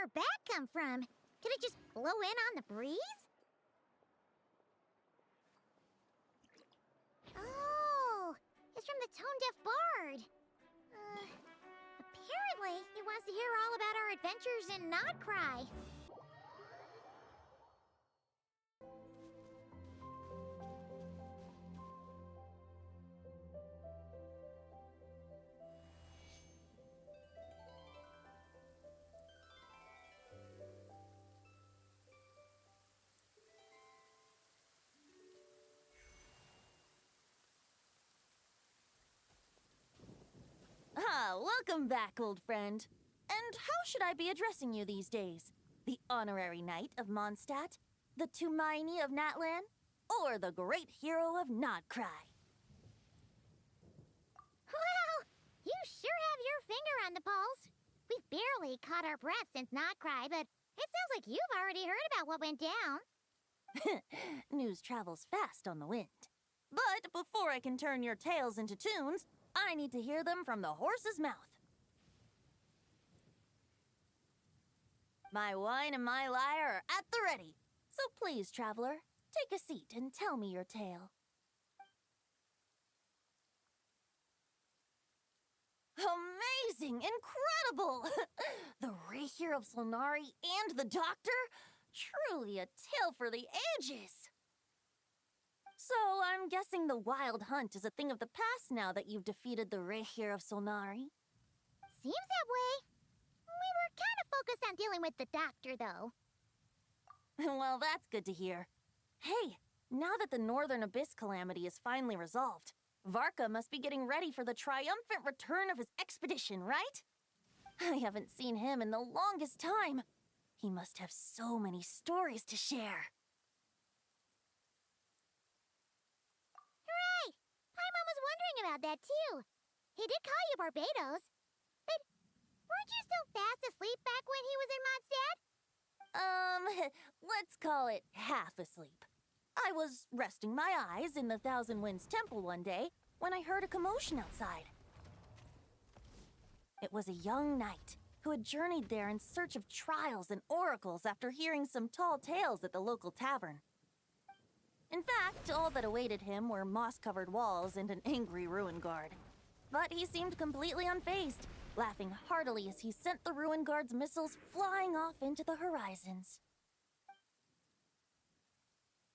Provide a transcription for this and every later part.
our back come from? Could it just blow in on the breeze? Oh, it's from the tone-deaf bard. Apparently, he wants to hear all about our adventures and not cry. Welcome back, old friend. And how should I be addressing you these days? The honorary knight of Mondstadt? The Tumaini of Natlan? Or the great hero of Nodcry? Well, you sure have your finger on the pulse. We've barely caught our breath since Nodcry, but it sounds like you've already heard about what went down. News travels fast on the wind. But before I can turn your tales into tunes, I need to hear them from the horse's mouth. My wine and my lyre are at the ready. So please, traveler, take a seat and tell me your tale. Amazing! Incredible! The Rahier of Solnari and the Doctor? Truly a tale for the ages! So, I'm guessing the wild hunt is a thing of the past now that you've defeated the Rahier of Solnari? Seems that way. We were kind of focused on dealing with the Doctor, though. Well, that's good to hear. Hey, now that the Northern Abyss calamity is finally resolved, Varka must be getting ready for the triumphant return of his expedition, right? I haven't seen him in the longest time. He must have so many stories to share. Hooray! Paimon was wondering about that, too. He did call you Barbados. But weren't you still fast asleep back when he was in Mondstadt? Let's call it half asleep. I was resting my eyes in the Thousand Winds Temple one day when I heard a commotion outside. It was a young knight who had journeyed there in search of trials and oracles after hearing some tall tales at the local tavern. In fact, all that awaited him were moss-covered walls and an angry ruin guard. But he seemed completely unfazed, laughing heartily as he sent the ruin guard's missiles flying off into the horizons.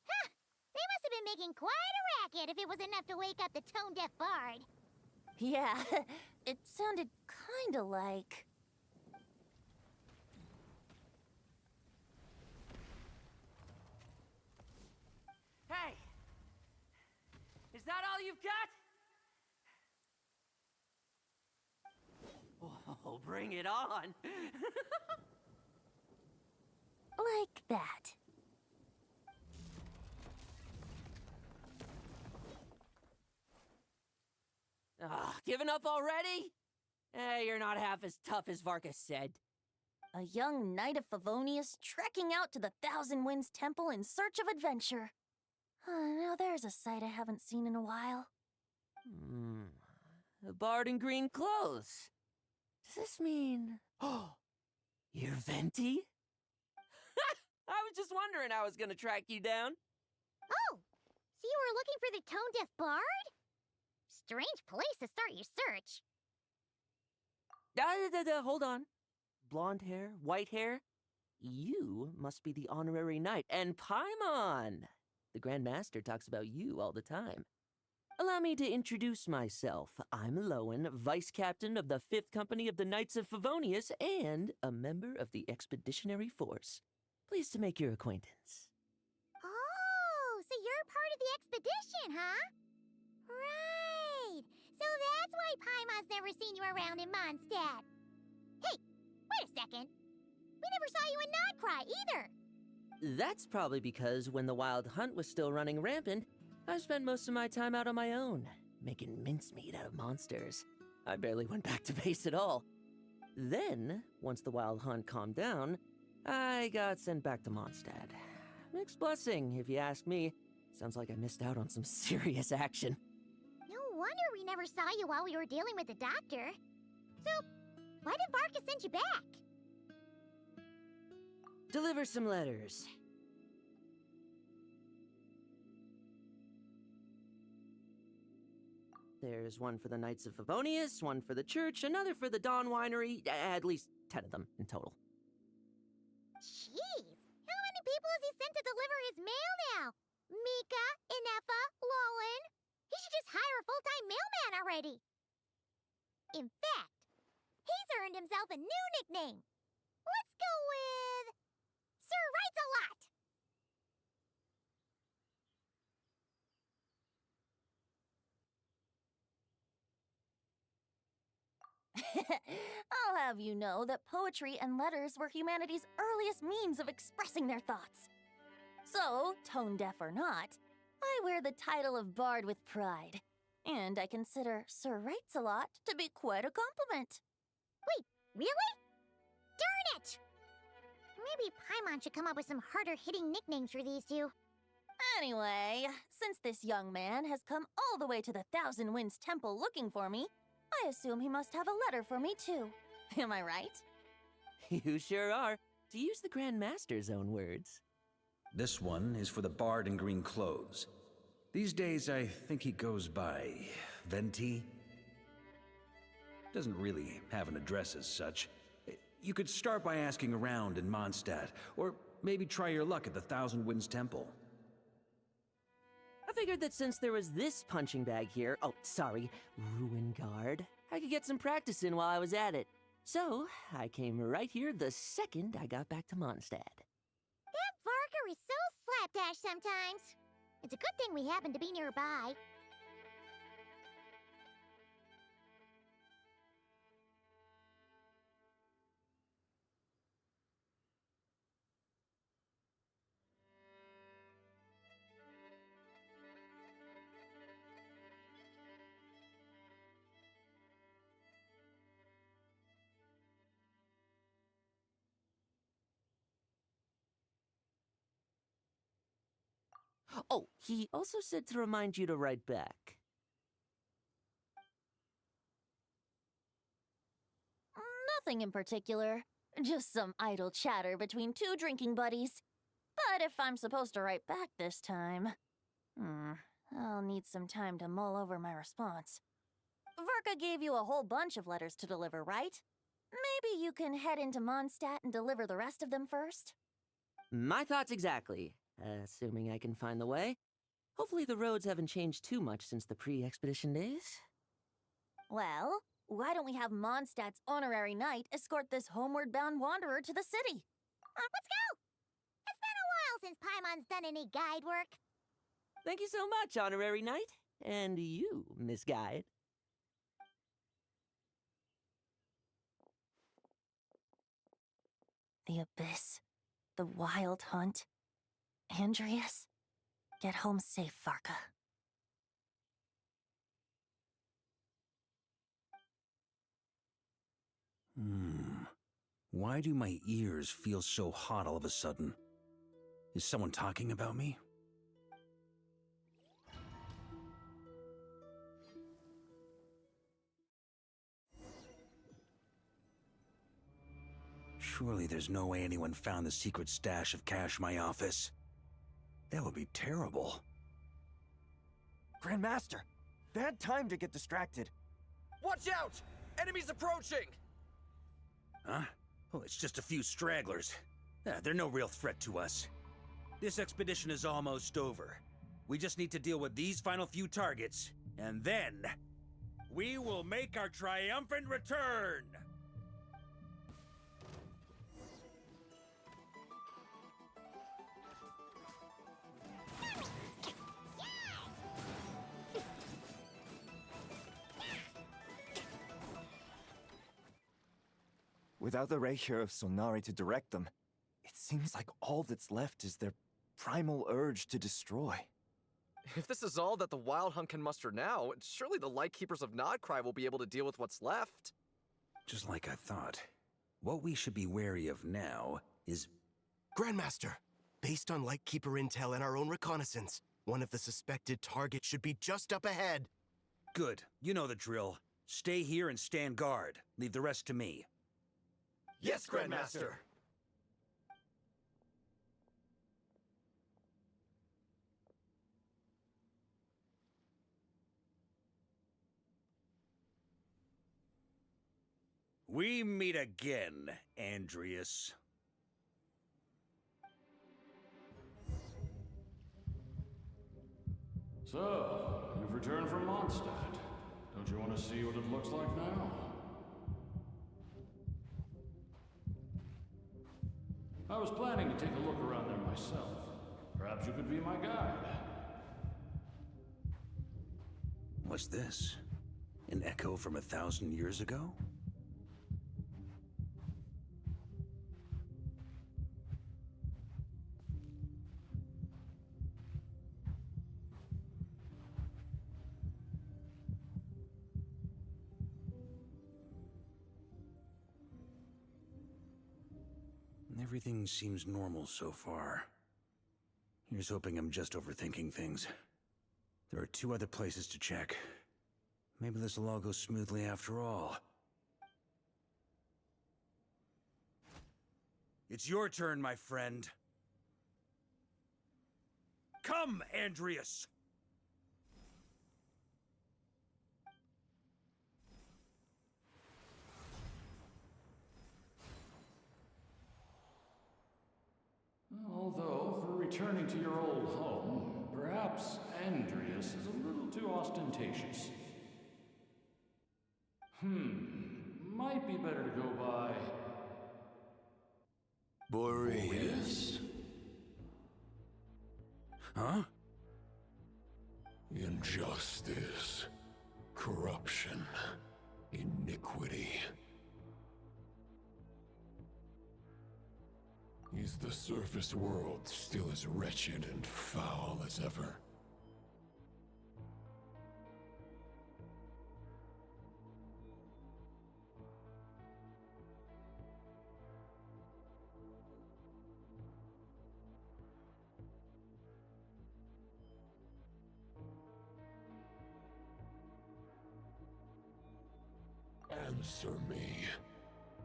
Huh! They must have been making quite a racket if it was enough to wake up the tone-deaf bard. Yeah, it sounded kinda like... Hey! Is that all you've got? Oh, bring it on! like that. Giving up already? You're not half as tough as Varka said. A young knight of Favonius trekking out to the Thousand Winds Temple in search of adventure. Now there's a sight I haven't seen in a while. A bard in green clothes. Does this mean... Oh, you're Venti? I was just wondering how I was gonna track you down. Oh, so you were looking for the tone-deaf bard? Strange place to start your search. Hold on. Blonde hair, white hair? You must be the honorary knight, and Paimon! The Grand Master talks about you all the time. Allow me to introduce myself. I'm Lowen, Vice Captain of the 5th Company of the Knights of Favonius and a member of the Expeditionary Force. Pleased to make your acquaintance. Oh, so you're part of the expedition, huh? Right. So that's why Paimon's never seen you around in Mondstadt. Hey, wait a second. We never saw you in Nodcry either. That's probably because when the wild hunt was still running rampant, I spent most of my time out on my own, making mincemeat out of monsters. I barely went back to base at all. Then, once the wild hunt calmed down, I got sent back to Mondstadt. Mixed blessing, if you ask me. Sounds like I missed out on some serious action. No wonder we never saw you while we were dealing with the Doctor. So, why did Varka send you back? Deliver some letters. There's one for the Knights of Favonius, one for the church, another for the Dawn Winery, at least 10 of them in total. Jeez, how many people has he sent to deliver his mail now? Mika, Inefa, Lolan. He should just hire a full-time mailman already. In fact, he's earned himself a new nickname. Let's go with Sir Writes-A-Lot. I'll have you know that poetry and letters were humanity's earliest means of expressing their thoughts. So, tone-deaf or not, I wear the title of Bard with pride. And I consider Sir Writes-A-Lot to be quite a compliment. Wait, really? Darn it! Maybe Paimon should come up with some harder-hitting nicknames for these two. Anyway, since this young man has come all the way to the Thousand Winds Temple looking for me, I assume he must have a letter for me too. Am I right? You sure are, to use the Grand Master's own words. This one is for the bard in green clothes. These days, I think he goes by Venti. Doesn't really have an address as such. You could start by asking around in Mondstadt, or maybe try your luck at the Thousand Winds Temple. I figured that since there was this punching bag here, Ruin Guard, I could get some practice in while I was at it. So, I came right here the second I got back to Mondstadt. That Varker is so slapdash sometimes. It's a good thing we happen to be nearby. Oh, he also said to remind you to write back. Nothing in particular. Just some idle chatter between two drinking buddies. But if I'm supposed to write back this time... I'll need some time to mull over my response. Varka gave you a whole bunch of letters to deliver, right? Maybe you can head into Mondstadt and deliver the rest of them first? My thoughts exactly. Assuming I can find the way. Hopefully the roads haven't changed too much since the pre-expedition days. Well, why don't we have Mondstadt's honorary knight escort this homeward-bound wanderer to the city? Let's go! It's been a while since Paimon's done any guide work. Thank you so much, honorary knight. And you, Miss Guide. The abyss. The wild hunt. Andreas? Get home safe, Varka. Why do my ears feel so hot all of a sudden? Is someone talking about me? Surely there's no way anyone found the secret stash of cash in my office. That would be terrible. Grandmaster, bad time to get distracted. Watch out! Enemies approaching! Huh? Oh, it's just a few stragglers. They're no real threat to us. This expedition is almost over. We just need to deal with these final few targets, and then... we will make our triumphant return! Without the Reikir of Sonari to direct them, it seems like all that's left is their primal urge to destroy. If this is all that the Wild Hunt can muster now, surely the Lightkeepers of Nodcry will be able to deal with what's left. Just like I thought. What we should be wary of now is... Grandmaster, based on Lightkeeper intel and our own reconnaissance, one of the suspected targets should be just up ahead. Good. You know the drill. Stay here and stand guard. Leave the rest to me. Yes, Grandmaster! We meet again, Andreas. So, you've returned from Mondstadt. Don't you want to see what it looks like now? I was planning to take a look around there myself. Perhaps you could be my guide. What's this? An echo from 1,000 years ago? Everything seems normal so far. Here's hoping I'm just overthinking things. There are 2 other places to check. Maybe this will all go smoothly after all. It's your turn, my friend. Come, Andreas! Although, for returning to your old home, perhaps Andreas is a little too ostentatious. Might be better to go by... Boreas. Huh? Injustice. Corruption. Iniquity. Is the surface world still as wretched and foul as ever? Answer me,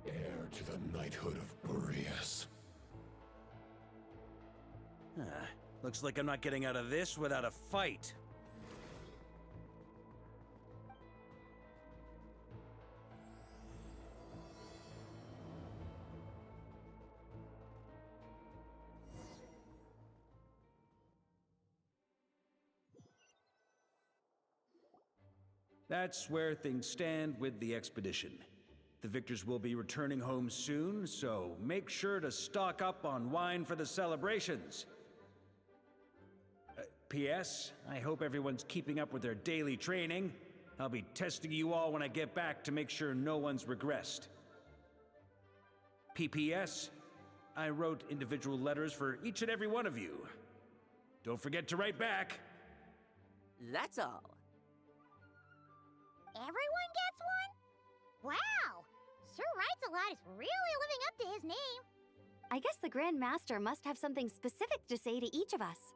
heir to the knighthood of Boreas. Looks like I'm not getting out of this without a fight. That's where things stand with the expedition. The victors will be returning home soon, so make sure to stock up on wine for the celebrations. P.S. I hope everyone's keeping up with their daily training. I'll be testing you all when I get back to make sure no one's regressed. P.P.S. I wrote individual letters for each and every one of you. Don't forget to write back. That's all. Everyone gets one? Wow! Sir Writes-A-Lot is really living up to his name. I guess the Grand Master must have something specific to say to each of us.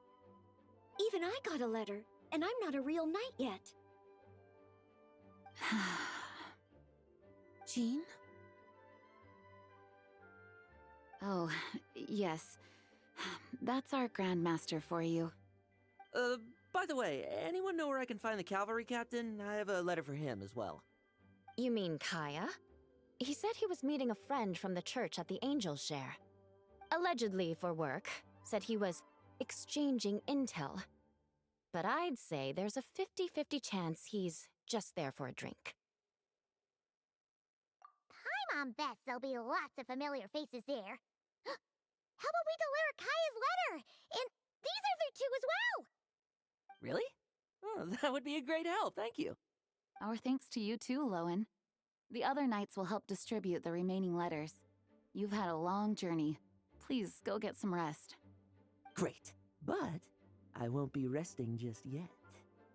Even I got a letter, and I'm not a real knight yet. Jean? Oh, yes. That's our Grand Master for you. By the way, anyone know where I can find the cavalry captain? I have a letter for him as well. You mean Kaya? He said he was meeting a friend from the church at the Angel Share. Allegedly for work. Said he was exchanging intel. But I'd say there's a 50-50 chance he's just there for a drink. Paimon bets there'll be lots of familiar faces there. How about we deliver Kaya's letter? And these other 2 as well! Really? Oh, that would be a great help, thank you. Our thanks to you too, Lowen. The other knights will help distribute the remaining letters. You've had a long journey. Please go get some rest. Great, but I won't be resting just yet.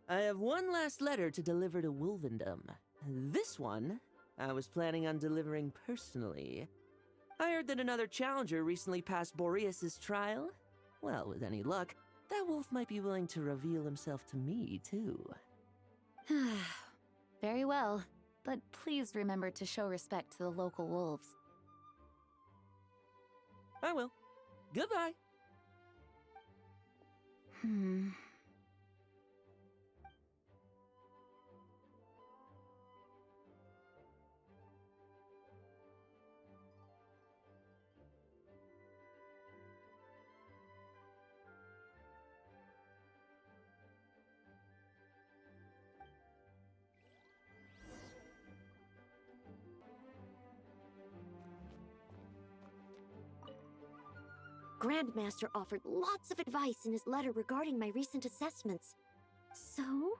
I have one last letter to deliver to Wolvendom. This one, I was planning on delivering personally. I heard that another challenger recently passed Boreas' trial. Well, with any luck, that wolf might be willing to reveal himself to me, too. Very well, but please remember to show respect to the local wolves. I will. Goodbye. Grandmaster offered lots of advice in his letter regarding my recent assessments. So,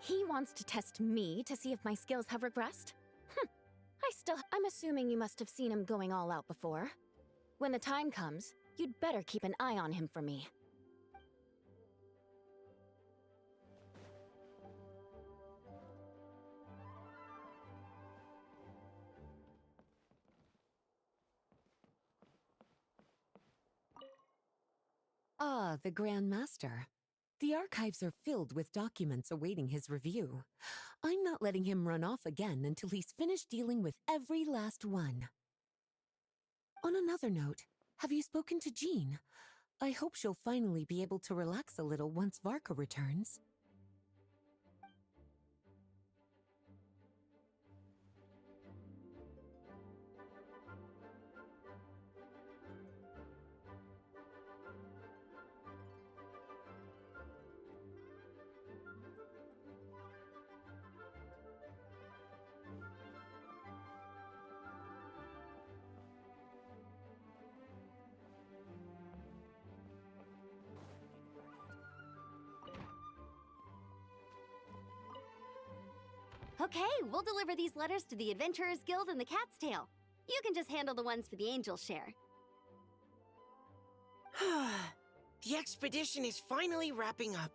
He wants to test me to see if my skills have regressed? I'm assuming you must have seen him going all out before. When the time comes, you'd better keep an eye on him for me. Ah, the Grand Master. The archives are filled with documents awaiting his review. I'm not letting him run off again until he's finished dealing with every last one. On another note, have you spoken to Jean? I hope she'll finally be able to relax a little once Varka returns. okay, we'll deliver these letters to the Adventurers Guild and the Cat's Tail. You can just handle the ones for the Angel share. The expedition is finally wrapping up.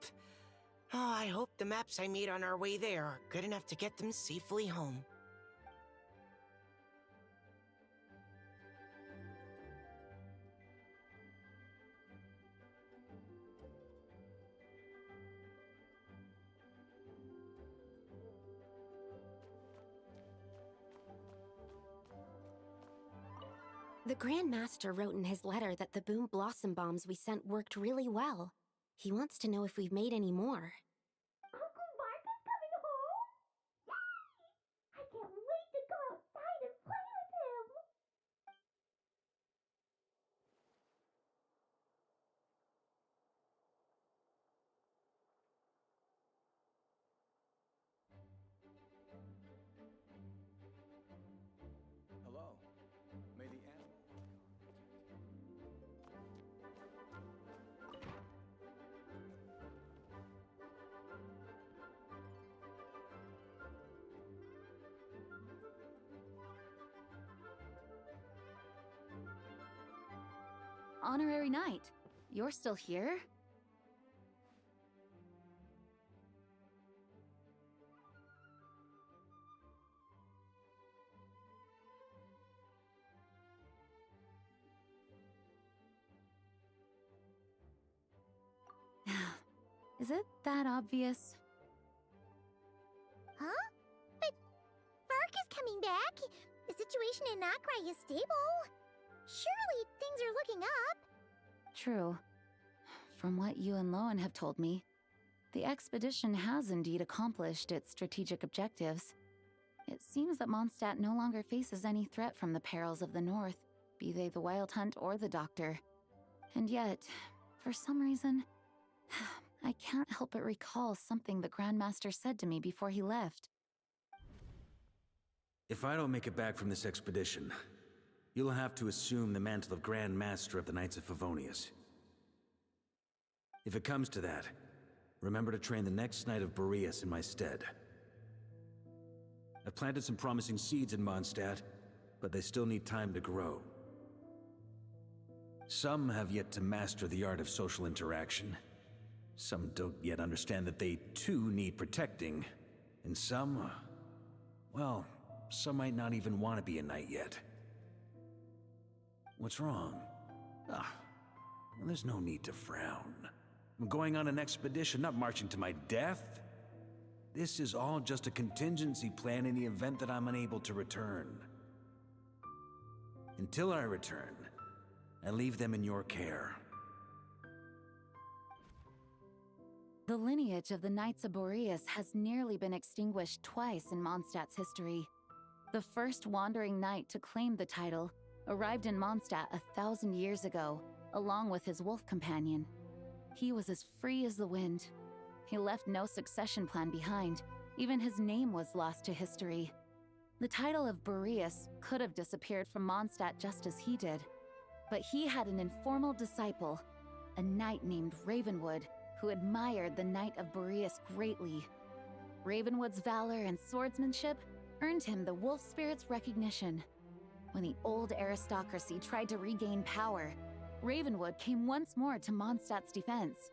Oh, I hope the maps I made on our way there are good enough to get them safely home. The Grand Master wrote in his letter that the Boom Blossom Bombs we sent worked really well. He wants to know if we've made any more. Uncle Marcus coming home? Yay! I can't wait to go outside and play with him! Hello. May the Honorary Knight, you're still here? Is it that obvious? Huh? But Vark is coming back. The situation in Nakrai is stable. Surely things are looking up. True. From what you and Loan have told me, the expedition has indeed accomplished its strategic objectives. It seems that Mondstadt no longer faces any threat from the perils of the North, be they the Wild Hunt or the Doctor. And yet, for some reason, I can't help but recall something the Grandmaster said to me before he left. If I don't make it back from this expedition, you'll have to assume the mantle of Grand Master of the Knights of Favonius. If it comes to that, remember to train the next Knight of Boreas in my stead. I've planted some promising seeds in Mondstadt, but they still need time to grow. Some have yet to master the art of social interaction. Some don't yet understand that they too need protecting. And some, well, some might not even want to be a knight yet. What's wrong? Well, there's no need to frown. I'm going on an expedition, not marching to my death. This is all just a contingency plan in the event that I'm unable to return. Until I return, I leave them in your care. The lineage of the Knights of Boreas has nearly been extinguished twice in Mondstadt's history. The first wandering knight to claim the title arrived in Mondstadt 1,000 years ago, along with his wolf companion. He was as free as the wind. He left no succession plan behind. Even his name was lost to history. The title of Boreas could have disappeared from Mondstadt just as he did. But he had an informal disciple, a knight named Ravenwood, who admired the Knight of Boreas greatly. Ravenwood's valor and swordsmanship earned him the wolf spirit's recognition. When the old aristocracy tried to regain power, Ravenwood came once more to Mondstadt's defense.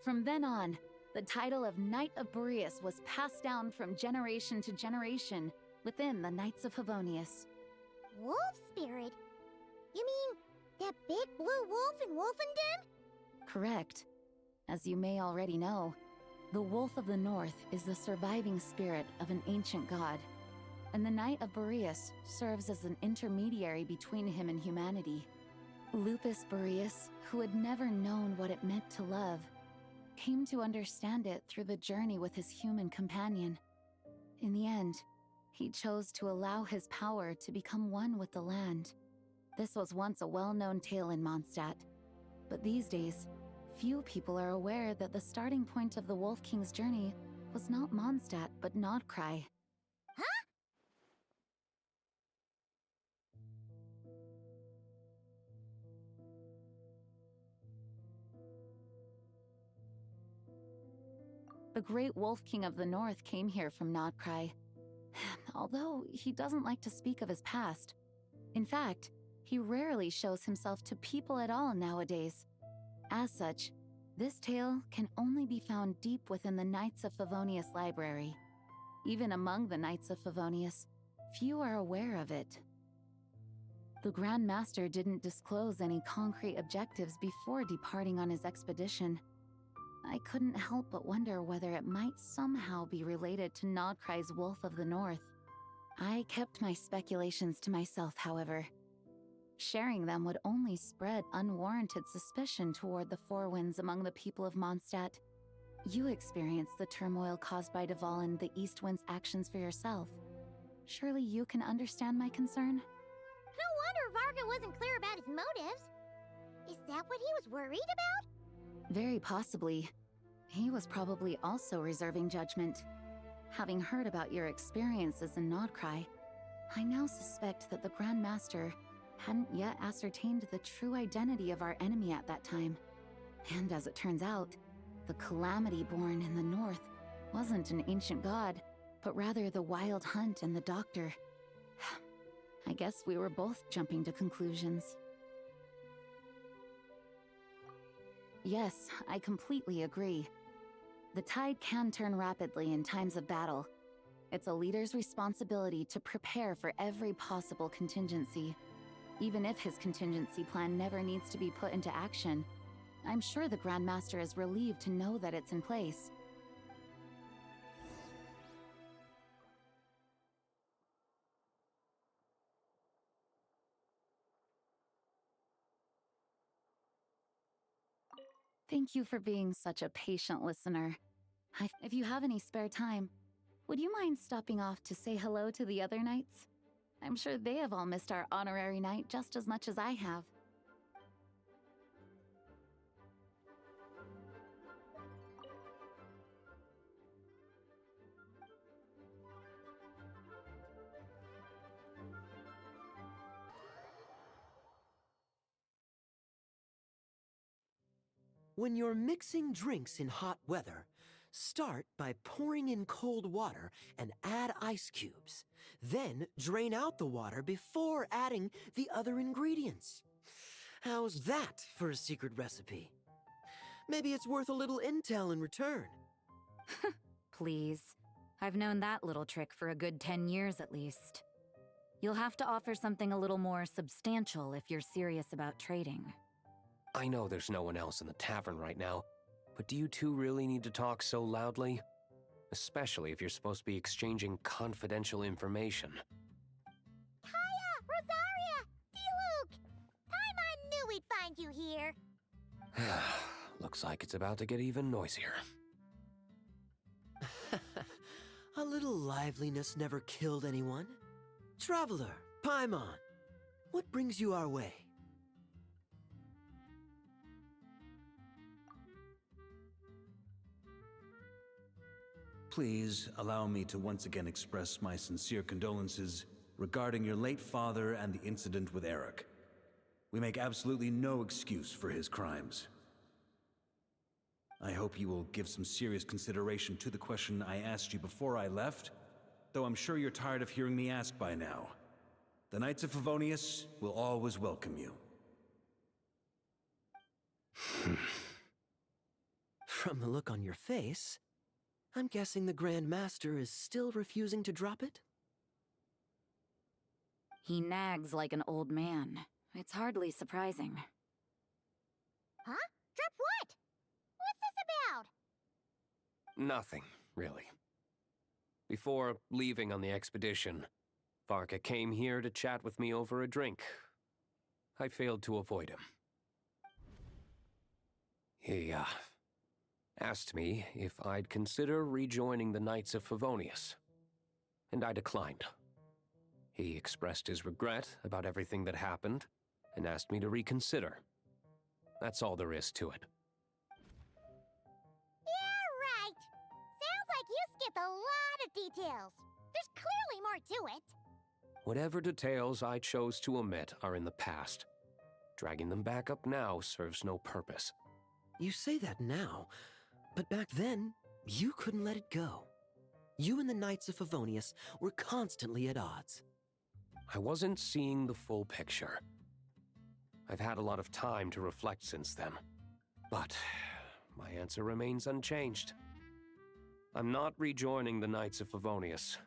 From then on, the title of Knight of Boreas was passed down from generation to generation within the Knights of Favonius. Wolf spirit? You mean that big blue wolf in Wolfenden? Correct. As you may already know, the Wolf of the North is the surviving spirit of an ancient god, and the Knight of Boreas serves as an intermediary between him and humanity. Lupus Boreas, who had never known what it meant to love, came to understand it through the journey with his human companion. In the end, he chose to allow his power to become one with the land. This was once a well-known tale in Mondstadt, but these days, few people are aware that the starting point of the Wolf King's journey was not Mondstadt, but Nodcry. Huh? The great Wolf King of the North came here from Nodcry, although he doesn't like to speak of his past. In fact, he rarely shows himself to people at all nowadays. As such, this tale can only be found deep within the Knights of Favonius library. Even among the Knights of Favonius, few are aware of it. The Grand Master didn't disclose any concrete objectives before departing on his expedition. I couldn't help but wonder whether it might somehow be related to Nodcry's Wolf of the North. I kept my speculations to myself, however. Sharing them would only spread unwarranted suspicion toward the Four Winds among the people of Mondstadt. You experienced the turmoil caused by Duval and the East Wind's actions for yourself. Surely you can understand my concern? No wonder Varka wasn't clear about his motives. Is that what he was worried about? Very possibly. He was probably also reserving judgment. Having heard about your experiences in Nodcry, I now suspect that the Grand Master hadn't yet ascertained the true identity of our enemy at that time. And as it turns out, the calamity born in the north wasn't an ancient god, but rather the Wild Hunt and the Doctor. I guess we were both jumping to conclusions. Yes, I completely agree. The tide can turn rapidly in times of battle. It's a leader's responsibility to prepare for every possible contingency. Even if his contingency plan never needs to be put into action, I'm sure the Grand Master is relieved to know that it's in place. Thank you for being such a patient listener. If you have any spare time, would you mind stopping off to say hello to the other knights? I'm sure they have all missed our honorary knight just as much as I have. When you're mixing drinks in hot weather, start by pouring in cold water and add ice cubes. Then drain out the water before adding the other ingredients. How's that for a secret recipe? Maybe it's worth a little intel in return. Please. I've known that little trick for a good 10 years at least. You'll have to offer something a little more substantial if you're serious about trading. I know there's no one else in the tavern right now, but do you two really need to talk so loudly? Especially if you're supposed to be exchanging confidential information. Kaya! Rosaria! D-Luke! Paimon knew we'd find you here! Looks like it's about to get even noisier. A little liveliness never killed anyone. Traveler, Paimon, What brings you our way? Please allow me to once again express my sincere condolences regarding your late father and the incident with Eric. We make absolutely no excuse for his crimes. I hope you will give some serious consideration to the question I asked you before I left, though I'm sure you're tired of hearing me ask by now. The Knights of Favonius will always welcome you. From the look on your face, I'm guessing the Grand Master is still refusing to drop it? He nags like an old man. It's hardly surprising. Huh? Drop what? What's this about? Nothing, really. Before leaving on the expedition, Varka came here to chat with me over a drink. I failed to avoid him. He, asked me if I'd consider rejoining the Knights of Favonius, and I declined. He expressed his regret about everything that happened, and asked me to reconsider. That's all there is to it. Yeah, right. Sounds like you skipped a lot of details. There's clearly more to it. Whatever details I chose to omit are in the past. Dragging them back up now serves no purpose. You say that now, but back then, you couldn't let it go. You and the Knights of Favonius were constantly at odds. I wasn't seeing the full picture. I've had a lot of time to reflect since then, but my answer remains unchanged. I'm not rejoining the Knights of Favonius.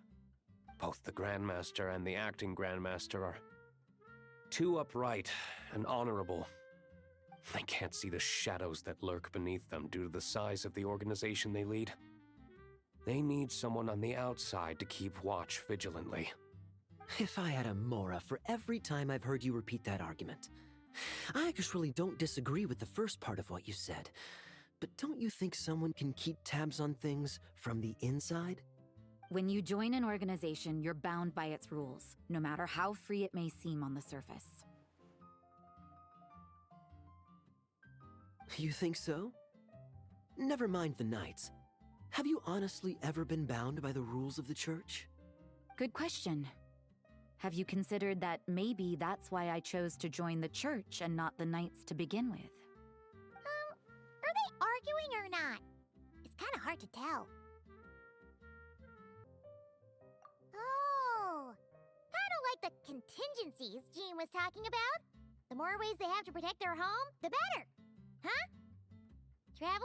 Both the Grandmaster and the acting Grandmaster are too upright and honorable. I can't see the shadows that lurk beneath them due to the size of the organization they lead. They need someone on the outside to keep watch vigilantly. If I had a Mora for every time I've heard you repeat that argument. I actually don't disagree with the first part of what you said, but don't you think someone can keep tabs on things from the inside? When you join an organization, you're bound by its rules, no matter how free it may seem on the surface. You think so? Never mind the Knights. Have you honestly ever been bound by the rules of the Church? Good question. Have you considered that maybe that's why I chose to join the Church and not the Knights to begin with? Are they arguing or not? It's kind of hard to tell. Oh, kind of like the contingencies Jean was talking about. The more ways they have to protect their home, the better. Huh? Traveler?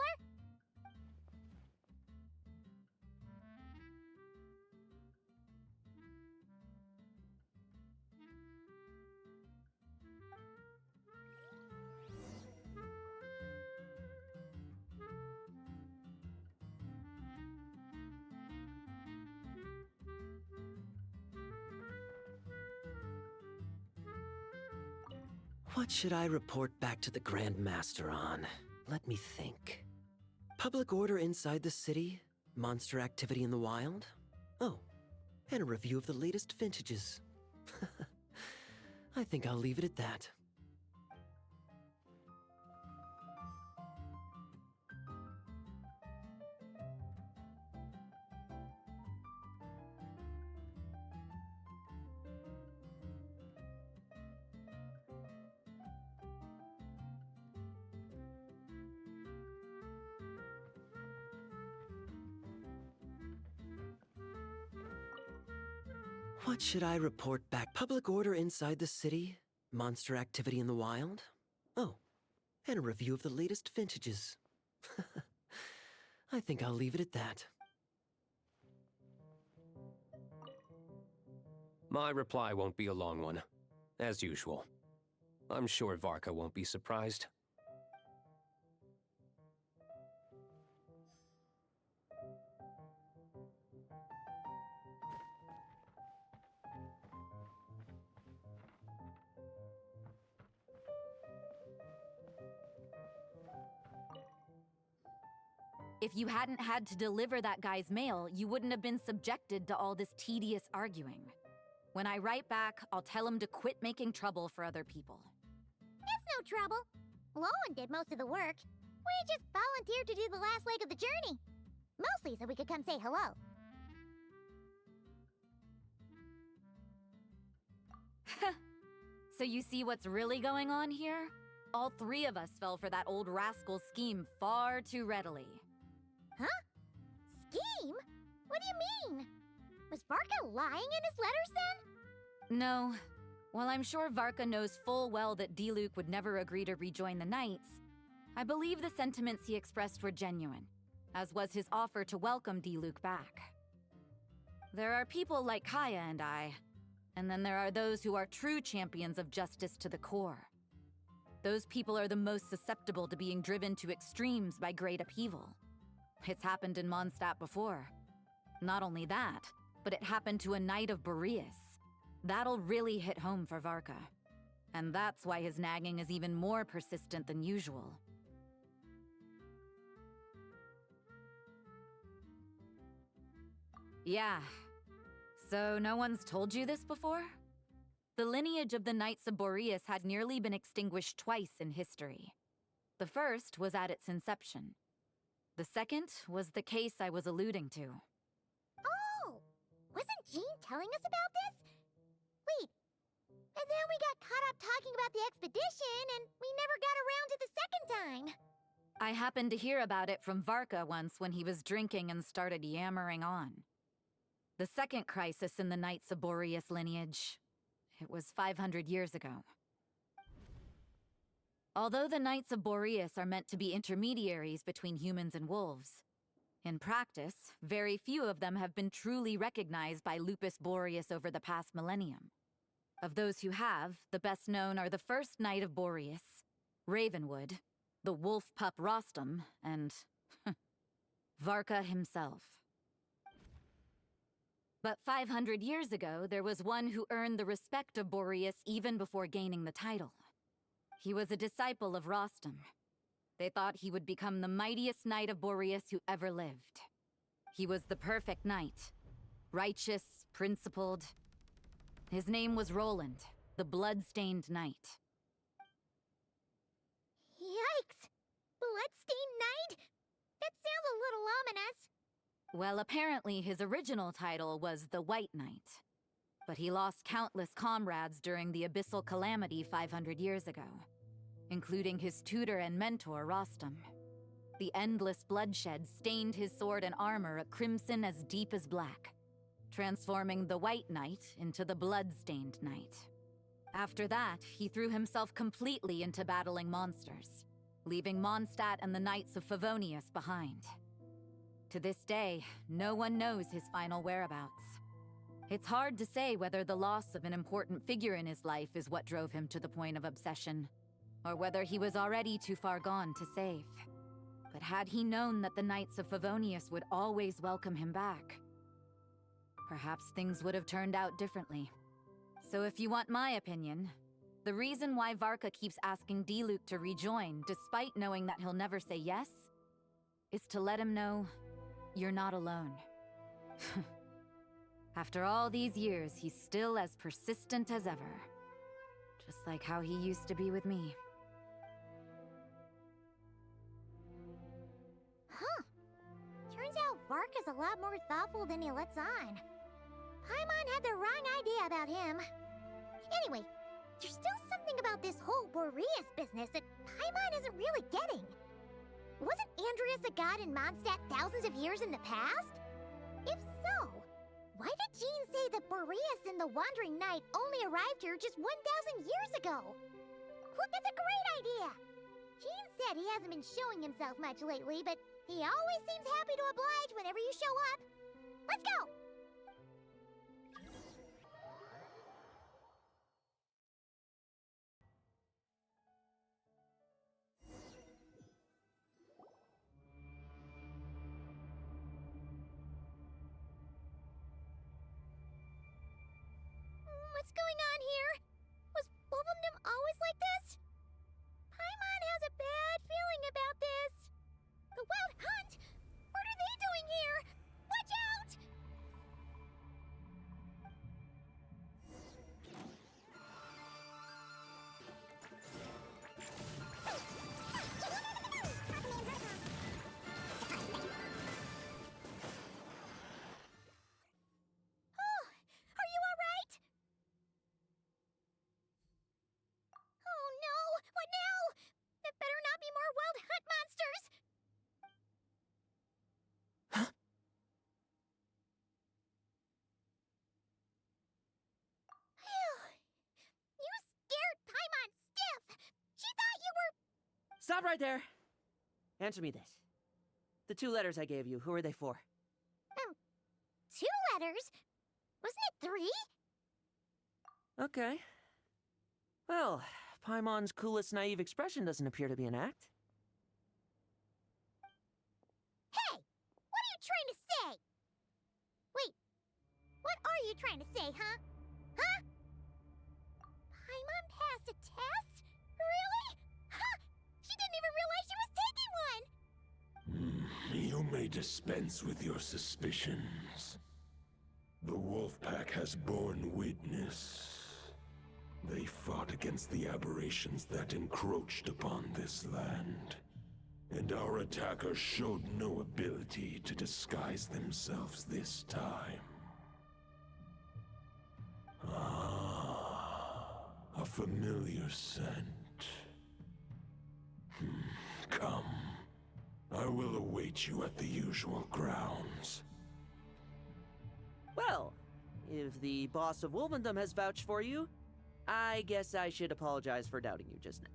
What should I report back to the Grand Master on? Let me think. Public order inside the city, monster activity in the wild. Oh, and a review of the latest vintages. I think I'll leave it at that. What should I report back? Public order inside the city, monster activity in the wild. Oh, and a review of the latest vintages. I think I'll leave it at that. My reply won't be a long one, as usual. I'm sure Varka won't be surprised. If you hadn't had to deliver that guy's mail, you wouldn't have been subjected to all this tedious arguing. When I write back, I'll tell him to quit making trouble for other people. It's no trouble. Loan did most of the work. We just volunteered to do the last leg of the journey. Mostly so we could come say hello. So you see what's really going on here? All three of us fell for that old rascal's scheme far too readily. Huh? Scheme? What do you mean? Was Varka lying in his letters then? No. While I'm sure Varka knows full well that Diluc would never agree to rejoin the Knights, I believe the sentiments he expressed were genuine, as was his offer to welcome Diluc back. There are people like Kaya and I, and then there are those who are true champions of justice to the core. Those people are the most susceptible to being driven to extremes by great upheaval. It's happened in Mondstadt before. Not only that, but it happened to a Knight of Boreas. That'll really hit home for Varka. And that's why his nagging is even more persistent than usual. Yeah. So no one's told you this before? The lineage of the Knights of Boreas had nearly been extinguished twice in history. The first was at its inception. The second was the case I was alluding to. Oh! Wasn't Jean telling us about this? Wait, and then we got caught up talking about the expedition, and we never got around to the second time. I happened to hear about it from Varka once when he was drinking and started yammering on. The second crisis in the Knights of Boreas lineage. It was 500 years ago. Although the Knights of Boreas are meant to be intermediaries between humans and wolves, in practice, very few of them have been truly recognized by Lupus Boreas over the past millennium. Of those who have, the best known are the first Knight of Boreas, Ravenwood, the wolf pup Rostam, and Varka himself. But 500 years ago, there was one who earned the respect of Boreas even before gaining the title. He was a disciple of Rostam. They thought he would become the mightiest Knight of Boreas who ever lived. He was the perfect knight. Righteous, principled. His name was Roland, the blood-stained knight. Yikes! Bloodstained Knight? That sounds a little ominous. Well, apparently his original title was the White Knight. But he lost countless comrades during the Abyssal Calamity 500 years ago, including his tutor and mentor, Rostam. The endless bloodshed stained his sword and armor a crimson as deep as black, transforming the White Knight into the Blood-Stained Knight. After that, he threw himself completely into battling monsters, leaving Mondstadt and the Knights of Favonius behind. To this day, no one knows his final whereabouts. It's hard to say whether the loss of an important figure in his life is what drove him to the point of obsession, or whether he was already too far gone to save. But had he known that the Knights of Favonius would always welcome him back, perhaps things would have turned out differently. So if you want my opinion, the reason why Varka keeps asking Diluc to rejoin, despite knowing that he'll never say yes, is to let him know you're not alone. After all these years, he's still as persistent as ever. Just like how he used to be with me. Huh. Turns out Varka's a lot more thoughtful than he lets on. Paimon had the wrong idea about him. Anyway, there's still something about this whole Boreas business that Paimon isn't really getting. Wasn't Andreas a god in Mondstadt thousands of years in the past? If so, why did Jean say that Boreas and the Wandering Knight only arrived here just 1,000 years ago? Look, that's a great idea! Jean said he hasn't been showing himself much lately, but he always seems happy to oblige whenever you show up. Let's go! What's going on here? Was both of them always like this? Paimon has a bad feeling about this. The Wild Hunt? What are they doing here? Watch out! Stop right there. Answer me this. The 2 letters I gave you, who are they for? 2 letters? Wasn't it 3? Okay. Well, Paimon's coolest naive expression doesn't appear to be an act. Hey! What are you trying to say? Wait, what are you trying to say, huh? Huh? Paimon passed a test? Really? Huh! She didn't even realize she was taking one! You may dispense with your suspicions. The wolf pack has borne witness. They fought against the aberrations that encroached upon this land. And our attackers showed no ability to disguise themselves this time. Ah, a familiar scent. Come. I will await you at the usual grounds. Well, if the boss of Wolvendom has vouched for you, I guess I should apologize for doubting you just now.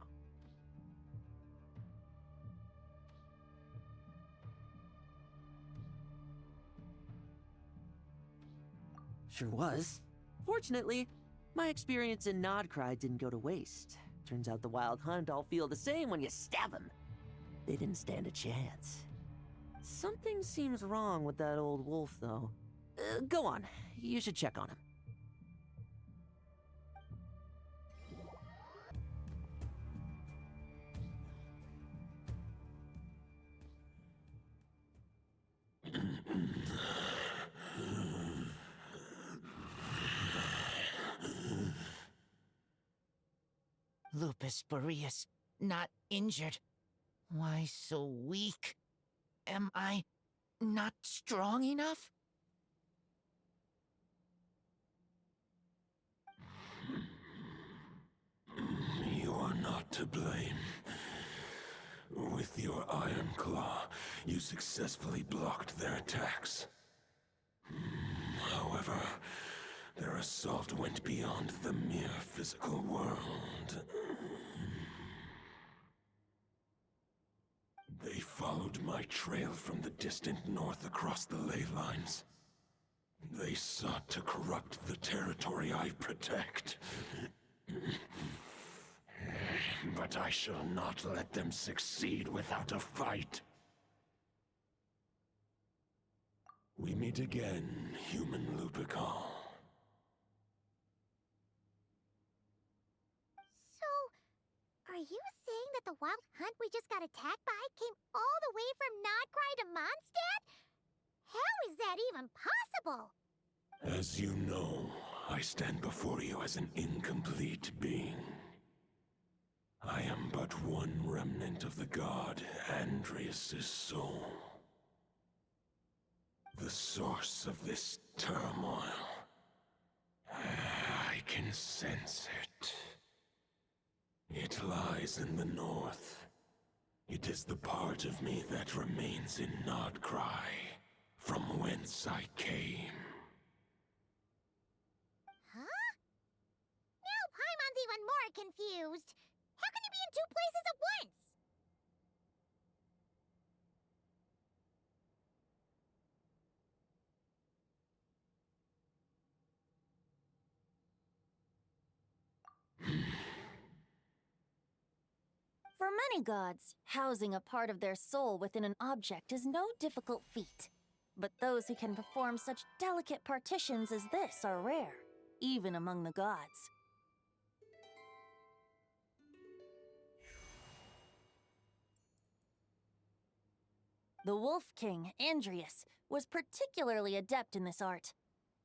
Sure was. Fortunately, my experience in Nodcry didn't go to waste. Turns out the Wild Hunt all feel the same when you stab them. They didn't stand a chance. Something seems wrong with that old wolf, though. Go on. You should check on him. Lupus Boreas, not injured. Why so weak? Am I not strong enough? You are not to blame. With your Iron Claw, you successfully blocked their attacks. However, their assault went beyond the mere physical world. They followed my trail from the distant north across the ley lines. They sought to corrupt the territory I protect. But I shall not let them succeed without a fight. We meet again, human Lupical. So, are you saying that the Wild Hunt we just got attacked by came all the way from Nodcry to Mondstadt? How is that even possible? As you know, I stand before you as an incomplete being. I am but one remnant of the god Andrias' soul. The source of this turmoil. I can sense it. It lies in the north. It is the part of me that remains in Nodcry, from whence I came. Huh? Now Paimon's even more confused. How can he be in 2 places at once? For many gods, housing a part of their soul within an object is no difficult feat. But those who can perform such delicate partitions as this are rare, even among the gods. The Wolf King, Andrias, was particularly adept in this art.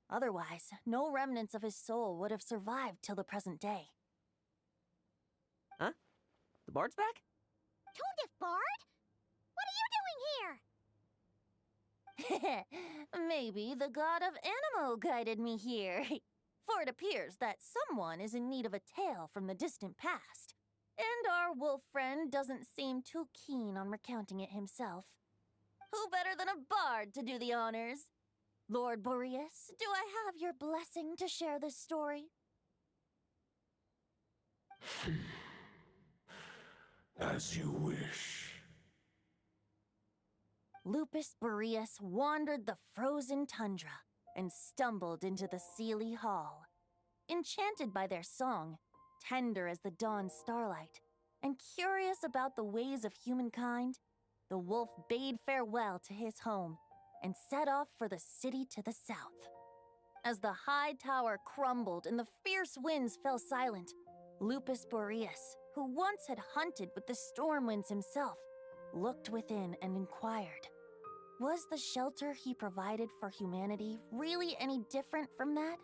Otherwise, no remnants of his soul would have survived till the present day. Huh? The bard's back? Tone-deaf bard? What are you doing here? Maybe the god of Animo guided me here. For it appears that someone is in need of a tale from the distant past. And our wolf friend doesn't seem too keen on recounting it himself. Who better than a bard to do the honors? Lord Boreas, do I have your blessing to share this story? As you wish. Lupus Boreas wandered the frozen tundra and stumbled into the Seelie Hall. Enchanted by their song, tender as the dawn starlight, and curious about the ways of humankind, the wolf bade farewell to his home and set off for the city to the south. As the high tower crumbled and the fierce winds fell silent, Lupus Boreas, who once had hunted with the storm winds himself, looked within and inquired, was the shelter he provided for humanity really any different from that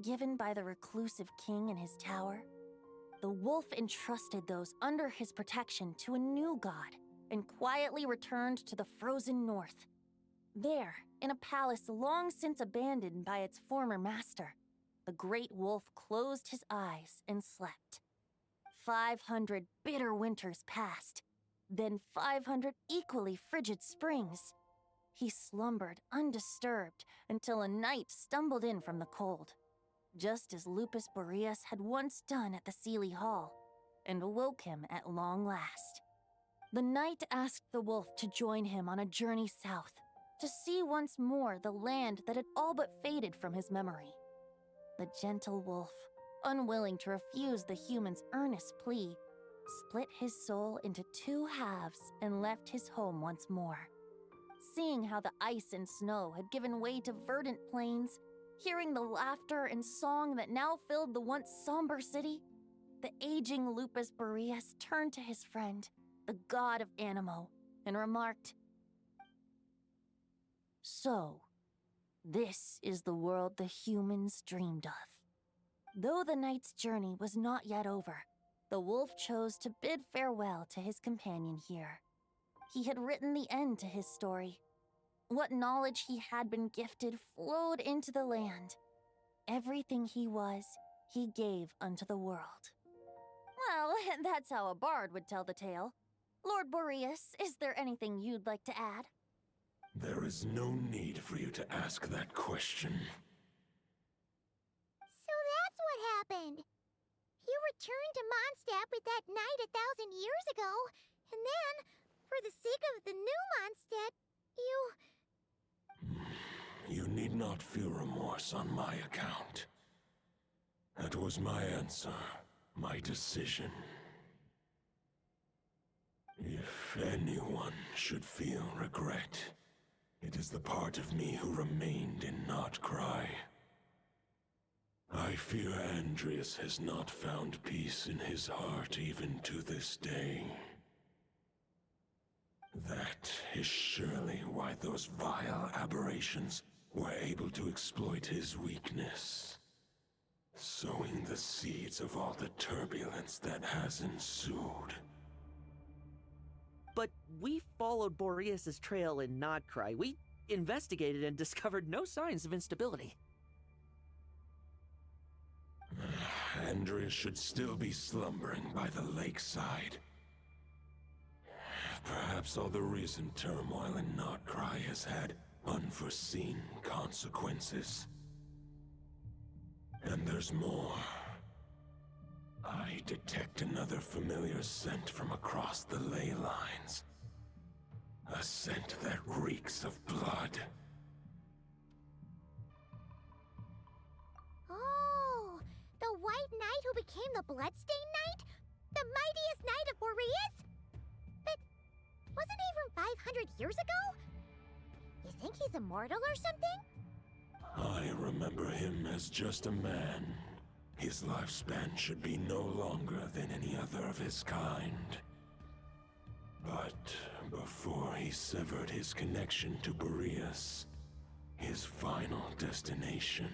given by the reclusive king in his tower? The wolf entrusted those under his protection to a new god and quietly returned to the frozen north. There, in a palace long since abandoned by its former master, the great wolf closed his eyes and slept. 500 bitter winters passed, then 500 equally frigid springs. He slumbered undisturbed until a night stumbled in from the cold, just as Lupus Boreas had once done at the Seelie Hall, and awoke him at long last. The night asked the wolf to join him on a journey south, to see once more the land that had all but faded from his memory. The gentle wolf, unwilling to refuse the human's earnest plea, split his soul into two halves and left his home once more. Seeing how the ice and snow had given way to verdant plains, hearing the laughter and song that now filled the once somber city, the aging Lupus Boreas turned to his friend, the god of Animo, and remarked, "So, this is the world the humans dreamed of." Though the night's journey was not yet over, the wolf chose to bid farewell to his companion here. He had written the end to his story. What knowledge he had been gifted flowed into the land. Everything he was, he gave unto the world. Well, that's how a bard would tell the tale. Lord Boreas, is there anything you'd like to add? There is no need for you to ask that question. So that's what happened. You returned to Mondstadt with that knight 1,000 years ago, and then, for the sake of the new Mondstadt, You need not feel remorse on my account. That was my answer, my decision. If anyone should feel regret, it is the part of me who remained in Notcry. I fear Andreas has not found peace in his heart even to this day. That is surely why those vile aberrations were able to exploit his weakness, sowing the seeds of all the turbulence that has ensued. But we followed Boreas' trail in Nodcry. We investigated and discovered no signs of instability. Andreas should still be slumbering by the lakeside. Perhaps all the recent turmoil in Notcry has had unforeseen consequences. And there's more. I detect another familiar scent from across the ley lines. A scent that reeks of blood. Oh, the White Knight who became the Bloodstained Knight? The mightiest knight of Boreas? But wasn't he from 500 years ago? You think he's immortal or something? I remember him as just a man. His lifespan should be no longer than any other of his kind. But before he severed his connection to Boreas, his final destination,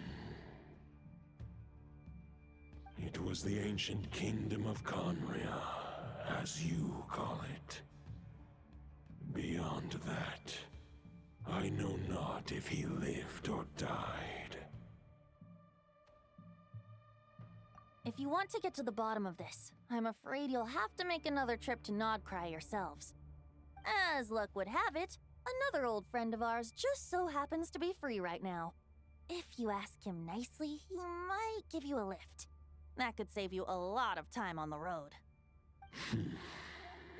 it was the ancient kingdom of Conria, as you call it. Beyond that, I know not if he lived or died. If you want to get to the bottom of this, I'm afraid you'll have to make another trip to Nodcry yourselves. As luck would have it, another old friend of ours just so happens to be free right now. If you ask him nicely, he might give you a lift. That could save you a lot of time on the road.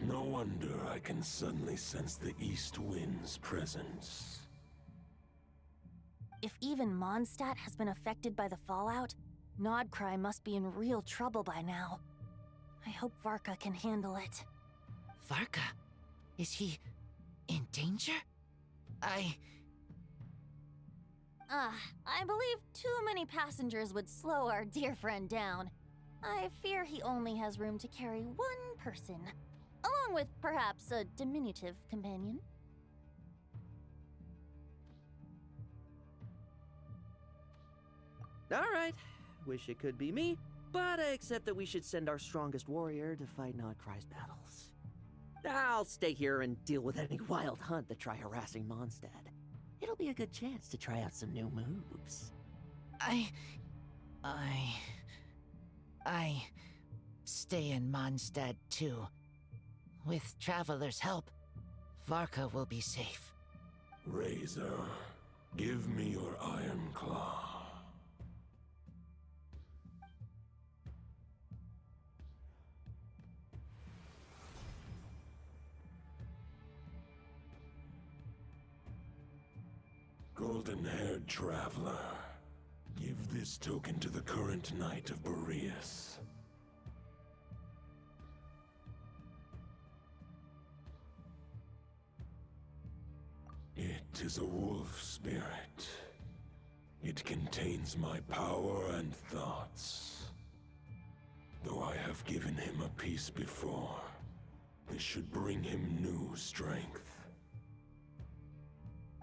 No wonder I can suddenly sense the east wind's presence. If even Mondstadt has been affected by the fallout, Nodcry must be in real trouble by now. I hope Varka can handle it. Varka? Is he in danger? I believe too many passengers would slow our dear friend down. I fear he only has room to carry one person, along with perhaps a diminutive companion. Alright, wish it could be me, but I accept that we should send our strongest warrior to fight Nodcry's battles. I'll stay here and deal with any wild hunt that try harassing Mondstadt. It'll be a good chance to try out some new moves. I stay in Mondstadt too. With Traveler's help, Varka will be safe. Razor, give me your iron claw. Golden-haired traveler, give this token to the current knight of Boreas. It is a wolf spirit. It contains my power and thoughts. Though I have given him a piece before, this should bring him new strength.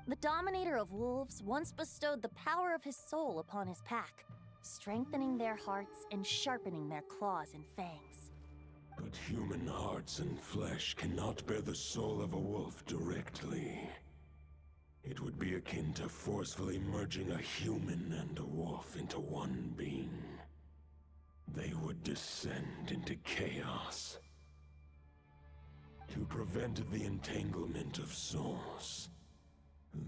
The Dominator of Wolves once bestowed the power of his soul upon his pack, strengthening their hearts and sharpening their claws and fangs. But human hearts and flesh cannot bear the soul of a wolf directly. It would be akin to forcefully merging a human and a wolf into one being. They would descend into chaos. To prevent the entanglement of souls,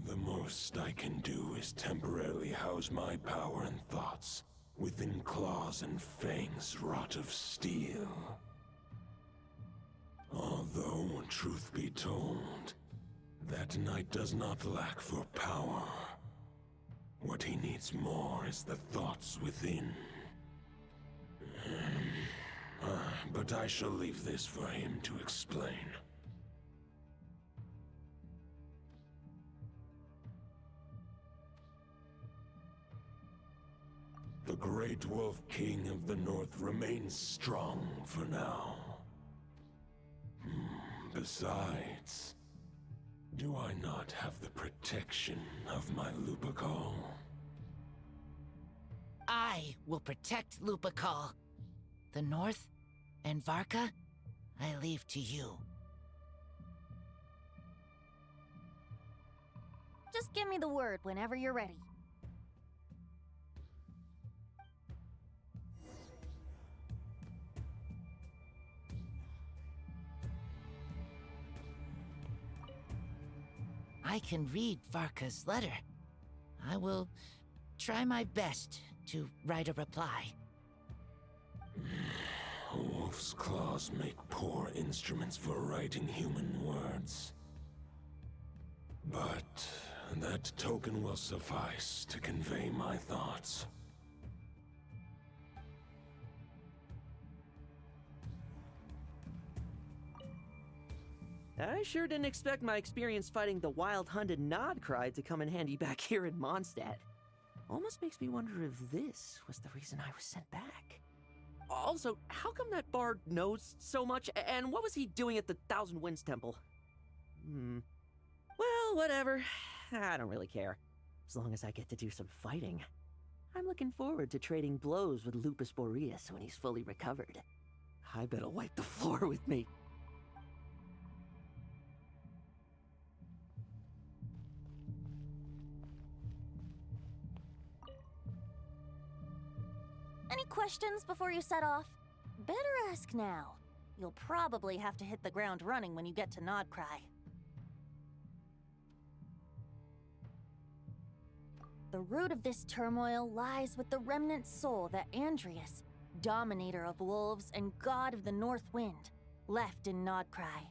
the most I can do is temporarily house my power and thoughts within claws and fangs wrought of steel. Although, truth be told, that knight does not lack for power. What he needs more is the thoughts within. But I shall leave this for him to explain. The Great Wolf King of the North remains strong for now. Besides, do I not have the protection of my Lupacol? I will protect Lupacol. The North and Varka, I leave to you. Just give me the word whenever you're ready. I can read Varka's letter. I will try my best to write a reply. A wolf's claws make poor instruments for writing human words. But that token will suffice to convey my thoughts. I sure didn't expect my experience fighting the wild-hunted Nodcry to come in handy back here in Mondstadt. Almost makes me wonder if this was the reason I was sent back. Also, how come that bard knows so much, and what was he doing at the Thousand Winds Temple? Well, whatever. I don't really care. As long as I get to do some fighting. I'm looking forward to trading blows with Lupus Boreas when he's fully recovered. I bet he'll wipe the floor with me. Any questions before you set off? Better ask now. You'll probably have to hit the ground running when you get to Nodcry. The root of this turmoil lies with the remnant soul that Andreas, Dominator of Wolves and God of the North Wind, left in Nodcry.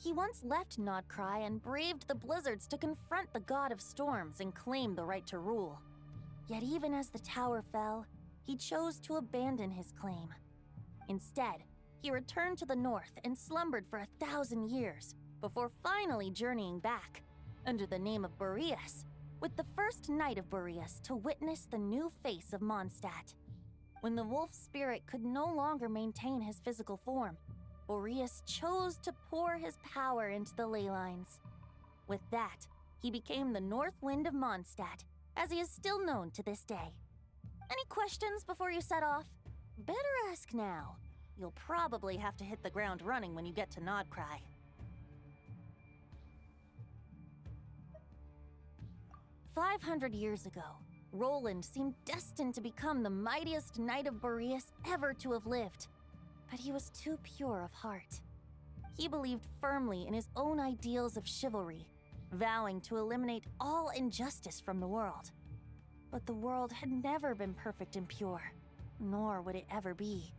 He once left Nodcry and braved the blizzards to confront the god of storms and claim the right to rule. Yet even as the tower fell, he chose to abandon his claim. Instead, he returned to the north and slumbered for 1,000 years before finally journeying back, under the name of Boreas, with the first knight of Boreas to witness the new face of Mondstadt. When the wolf spirit could no longer maintain his physical form, Boreas chose to pour his power into the ley lines. With that, he became the North Wind of Mondstadt, as he is still known to this day. Any questions before you set off? Better ask now. You'll probably have to hit the ground running when you get to Nodcry. "500 years ago, Roland seemed destined to become the mightiest knight of Boreas ever to have lived. But he was too pure of heart. He believed firmly in his own ideals of chivalry, vowing to eliminate all injustice from the world. But the world had never been perfect and pure, nor would it ever be.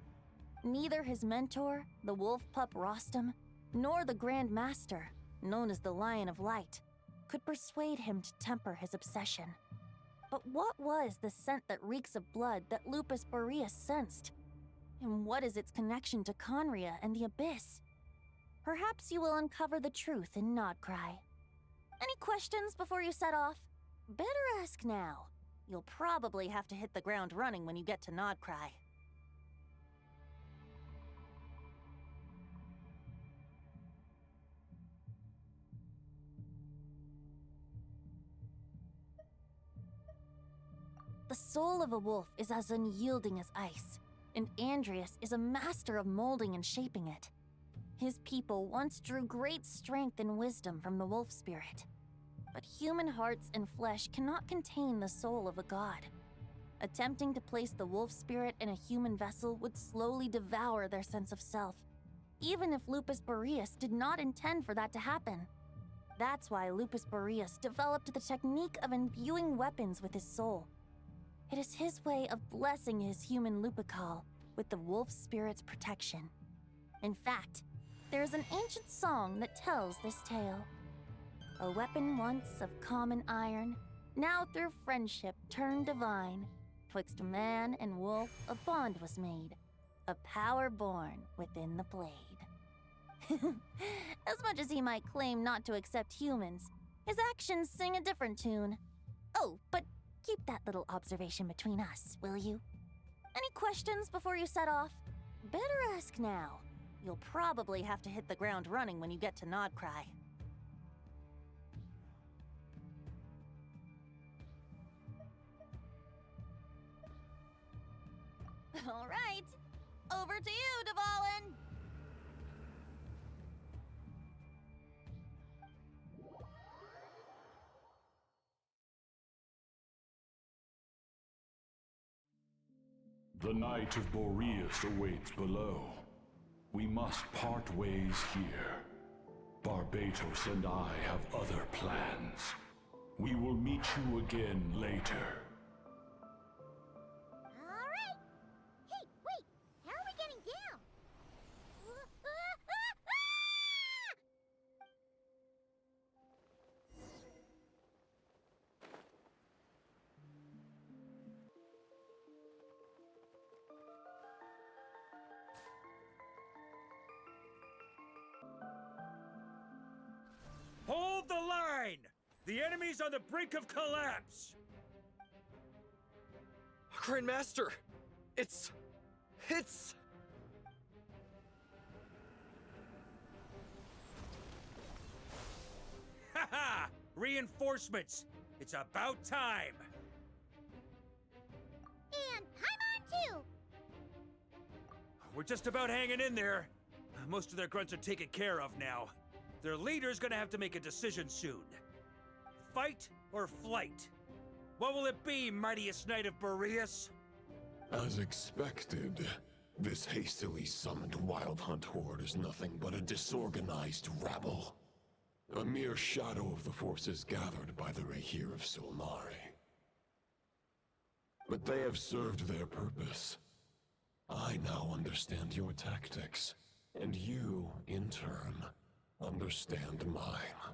Neither his mentor, the wolf pup Rostam, nor the Grand Master, known as the Lion of Light, could persuade him to temper his obsession. But what was the scent that reeks of blood that Lupus Boreas sensed? And what is its connection to Conria and the Abyss? Perhaps you will uncover the truth in Nodcry. Any questions before you set off? Better ask now. You'll probably have to hit the ground running when you get to Nodcry. The soul of a wolf is as unyielding as ice, and Andreas is a master of molding and shaping it. His people once drew great strength and wisdom from the wolf spirit. But human hearts and flesh cannot contain the soul of a god. Attempting to place the wolf spirit in a human vessel would slowly devour their sense of self, even if Lupus Boreas did not intend for that to happen. That's why Lupus Boreas developed the technique of imbuing weapons with his soul. It is his way of blessing his human Lupical with the wolf spirit's protection. In fact, there is an ancient song that tells this tale. A weapon once of common iron, now through friendship turned divine. Twixt man and wolf a bond was made, a power born within the blade. As much as he might claim not to accept humans, his actions sing a different tune. Oh, but keep that little observation between us, will you? Any questions before you set off? Better ask now. You'll probably have to hit the ground running when you get to Nodcry. All right, over to you, Dvalin! The Knight of Boreas awaits below. We must part ways here. Barbatos and I have other plans. We will meet you again later. All right. Hey, wait. How are we getting down? Hold the line! The enemy's on the brink of collapse! Grandmaster! It's... Haha! Reinforcements! It's about time! And I'm on too! We're just about hanging in there. Most of their grunts are taken care of now. Their leader's gonna have to make a decision soon. Fight or flight? What will it be, mightiest knight of Boreas? As expected, this hastily summoned Wild Hunt horde is nothing but a disorganized rabble. A mere shadow of the forces gathered by the Rahir of Solnari. But they have served their purpose. I now understand your tactics, and you understand mine.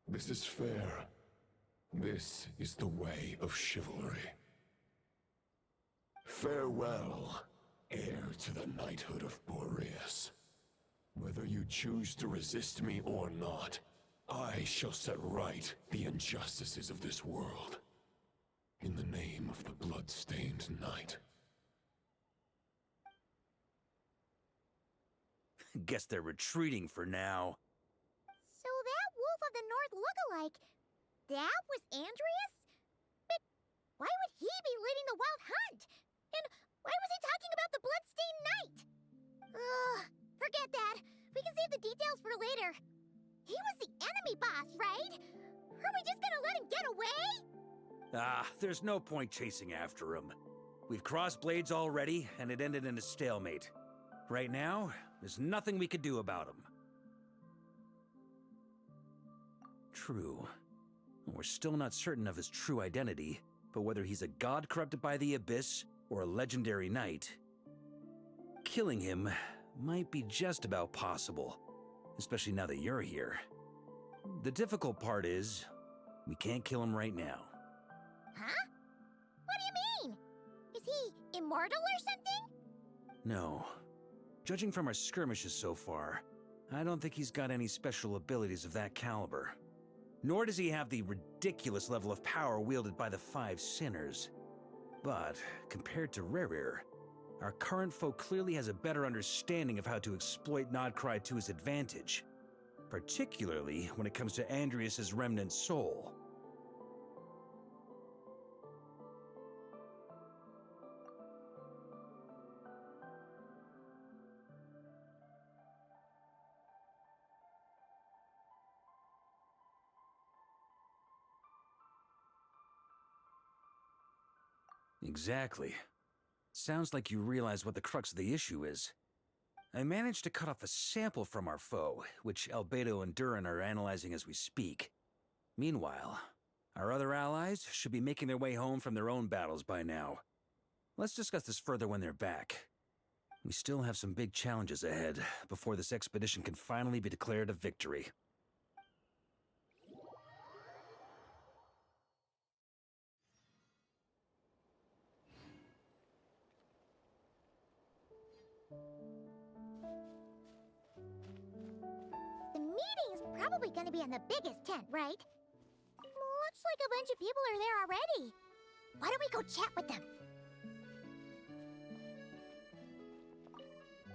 This is fair. This is the way of chivalry. Farewell, heir to the knighthood of Boreas. Whether you choose to resist me or not, I shall set right the injustices of this world. In the name of the blood-stained knight. Guess they're retreating for now. So that Wolf of the North lookalike, that was Andreas? But why would he be leading the wild hunt? And why was he talking about the bloodstained knight? Ugh, forget that. We can save the details for later. He was the enemy boss, right? Are we just gonna let him get away? There's no point chasing after him. We've crossed blades already, and it ended in a stalemate. Right now, there's nothing we could do about him. True. We're still not certain of his true identity, but whether he's a god corrupted by the abyss or a legendary knight, killing him might be just about possible, especially now that you're here. The difficult part is, we can't kill him right now. Huh? What do you mean? Is he immortal or something? No. Judging from our skirmishes so far, I don't think he's got any special abilities of that caliber. Nor does he have the ridiculous level of power wielded by the Five Sinners. But, compared to Rerir, our current foe clearly has a better understanding of how to exploit Nodcry to his advantage, particularly when it comes to Andreas' remnant soul. Exactly. Sounds like you realize what the crux of the issue is. I managed to cut off a sample from our foe, which Albedo and Durin are analyzing as we speak. Meanwhile, our other allies should be making their way home from their own battles by now. Let's discuss this further when they're back. We still have some big challenges ahead before this expedition can finally be declared a victory. The meeting's probably gonna be in the biggest tent, right? Looks like a bunch of people are there already. Why don't we go chat with them?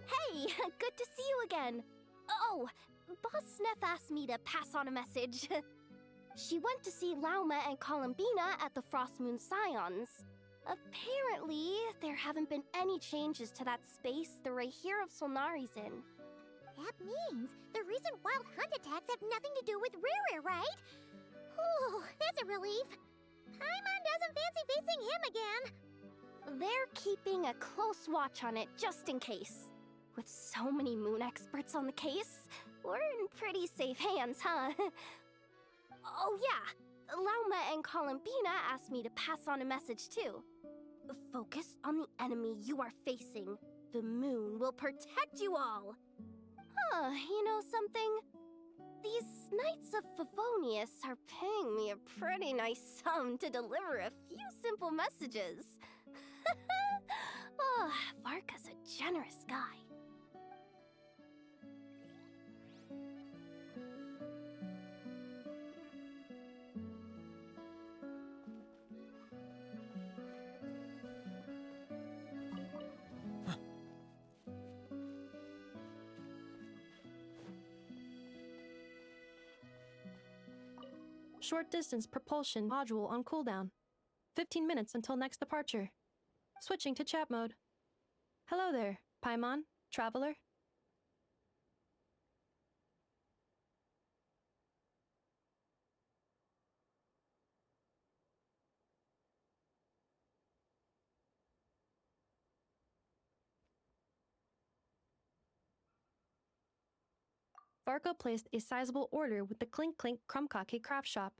Hey, good to see you again. Oh, Boss Sneff asked me to pass on a message. She went to see Lauma and Columbina at the Frost Moon Scions. Apparently, there haven't been any changes to that space the Rahir of Solnari's in. That means the recent wild hunt attacks have nothing to do with Rerir, right? Ooh, that's a relief. Paimon doesn't fancy facing him again. They're keeping a close watch on it just in case. With so many moon experts on the case, we're in pretty safe hands, huh? Oh yeah, Lauma and Columbina asked me to pass on a message too. Focus on the enemy you are facing. The moon will protect you all. Huh, you know something? These Knights of Favonius are paying me a pretty nice sum to deliver a few simple messages. Oh, Varka's a generous guy. Short distance propulsion module on cooldown. 15 minutes until next departure. Switching to chat mode. Hello there, Paimon, traveler. Varka placed a sizable order with the Clink Clink Krumkake craft shop.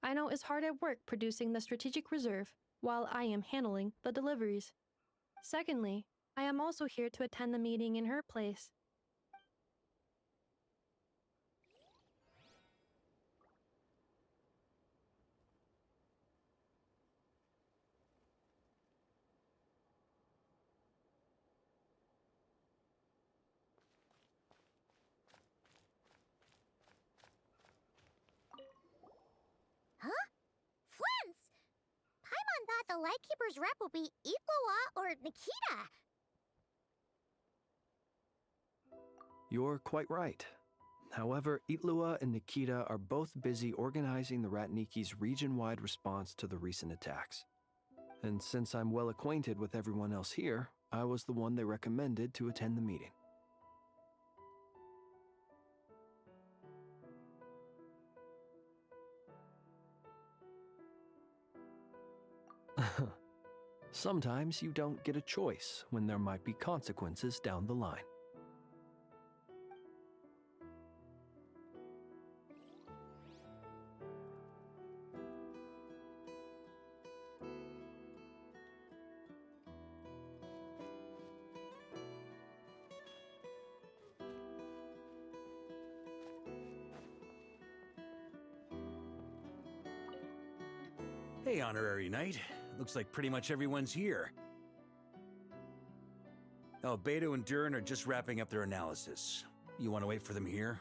Aino is hard at work producing the strategic reserve, while I am handling the deliveries. Secondly, I am also here to attend the meeting in her place. the Lightkeeper's rep will be Iqua or Nikita. You're quite right. However, Itlua and Nikita are both busy organizing the Ratniki's region-wide response to the recent attacks. And since I'm well acquainted with everyone else here, I was the one they recommended to attend the meeting. Sometimes you don't get a choice when there might be consequences down the line. Hey, Honorary Knight. Looks like pretty much everyone's here. Oh, Beto and Durin are just wrapping up their analysis. You want to wait for them here?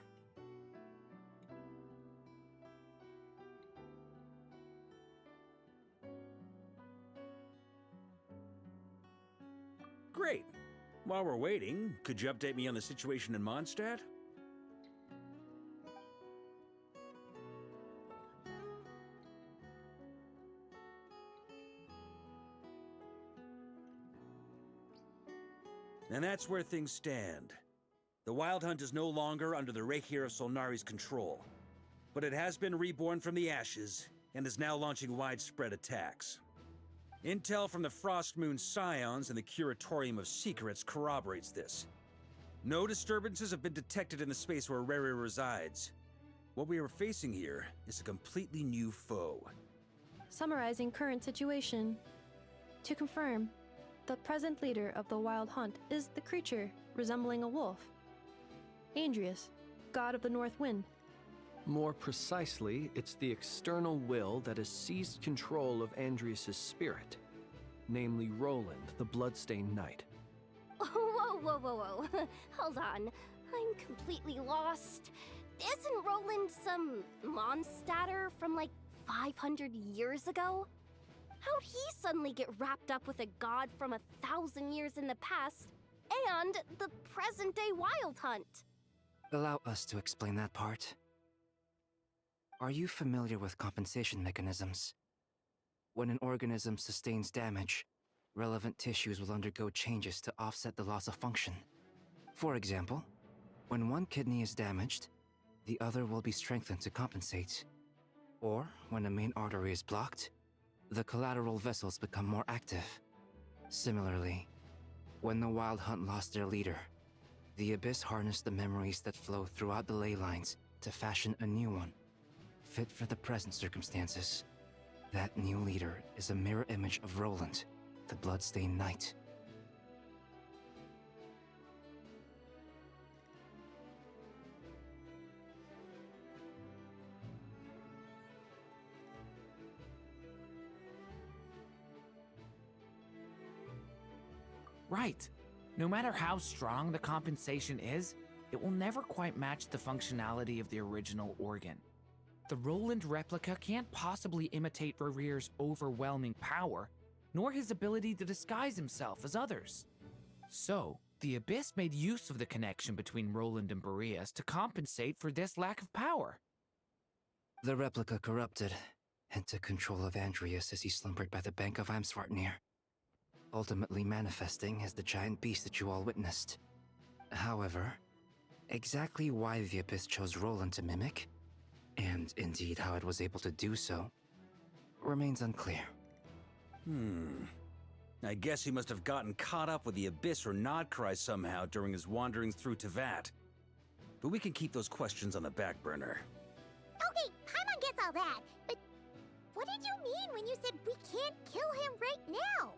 Great. While we're waiting, could you update me on the situation in Mondstadt? And that's where things stand. The Wild Hunt is no longer under the Reikir of Solnari's control, but it has been reborn from the ashes and is now launching widespread attacks. Intel from the Frostmoon Scions and the Curatorium of Secrets corroborates this. No disturbances have been detected in the space where Rere resides. What we are facing here is a completely new foe. Summarizing current situation. To confirm, the present leader of the Wild Hunt is the creature resembling a wolf. Andrius, god of the North Wind. More precisely, it's the external will that has seized control of Andrius' spirit, namely Roland, the Bloodstained Knight. Whoa, whoa, whoa, whoa. Hold on. I'm completely lost. Isn't Roland some Mondstadter from like 500 years ago? How'd he suddenly get wrapped up with a god from 1,000 years in the past and the present-day Wild Hunt? Allow us to explain that part. Are you familiar with compensation mechanisms? When an organism sustains damage, relevant tissues will undergo changes to offset the loss of function. For example, when one kidney is damaged, the other will be strengthened to compensate. Or when a main artery is blocked, the collateral vessels become more active. Similarly, when the Wild Hunt lost their leader, the Abyss harnessed the memories that flow throughout the ley lines to fashion a new one, fit for the present circumstances. That new leader is a mirror image of Roland, the Bloodstained Knight. Right. No matter how strong the compensation is, it will never quite match the functionality of the original organ. The Roland replica can't possibly imitate Rere's overwhelming power, nor his ability to disguise himself as others. So, the Abyss made use of the connection between Roland and Boreas to compensate for this lack of power. The replica corrupted and took control of Andrius as he slumbered by the bank of Eimsvartnir, ultimately manifesting as the giant beast that you all witnessed. However, exactly why the Abyss chose Roland to mimic, and indeed how it was able to do so, remains unclear. I guess he must have gotten caught up with the Abyss or Nodcry somehow during his wanderings through Tevat. But we can keep those questions on the back burner. Okay, Paimon gets all that, but what did you mean when you said we can't kill him right now?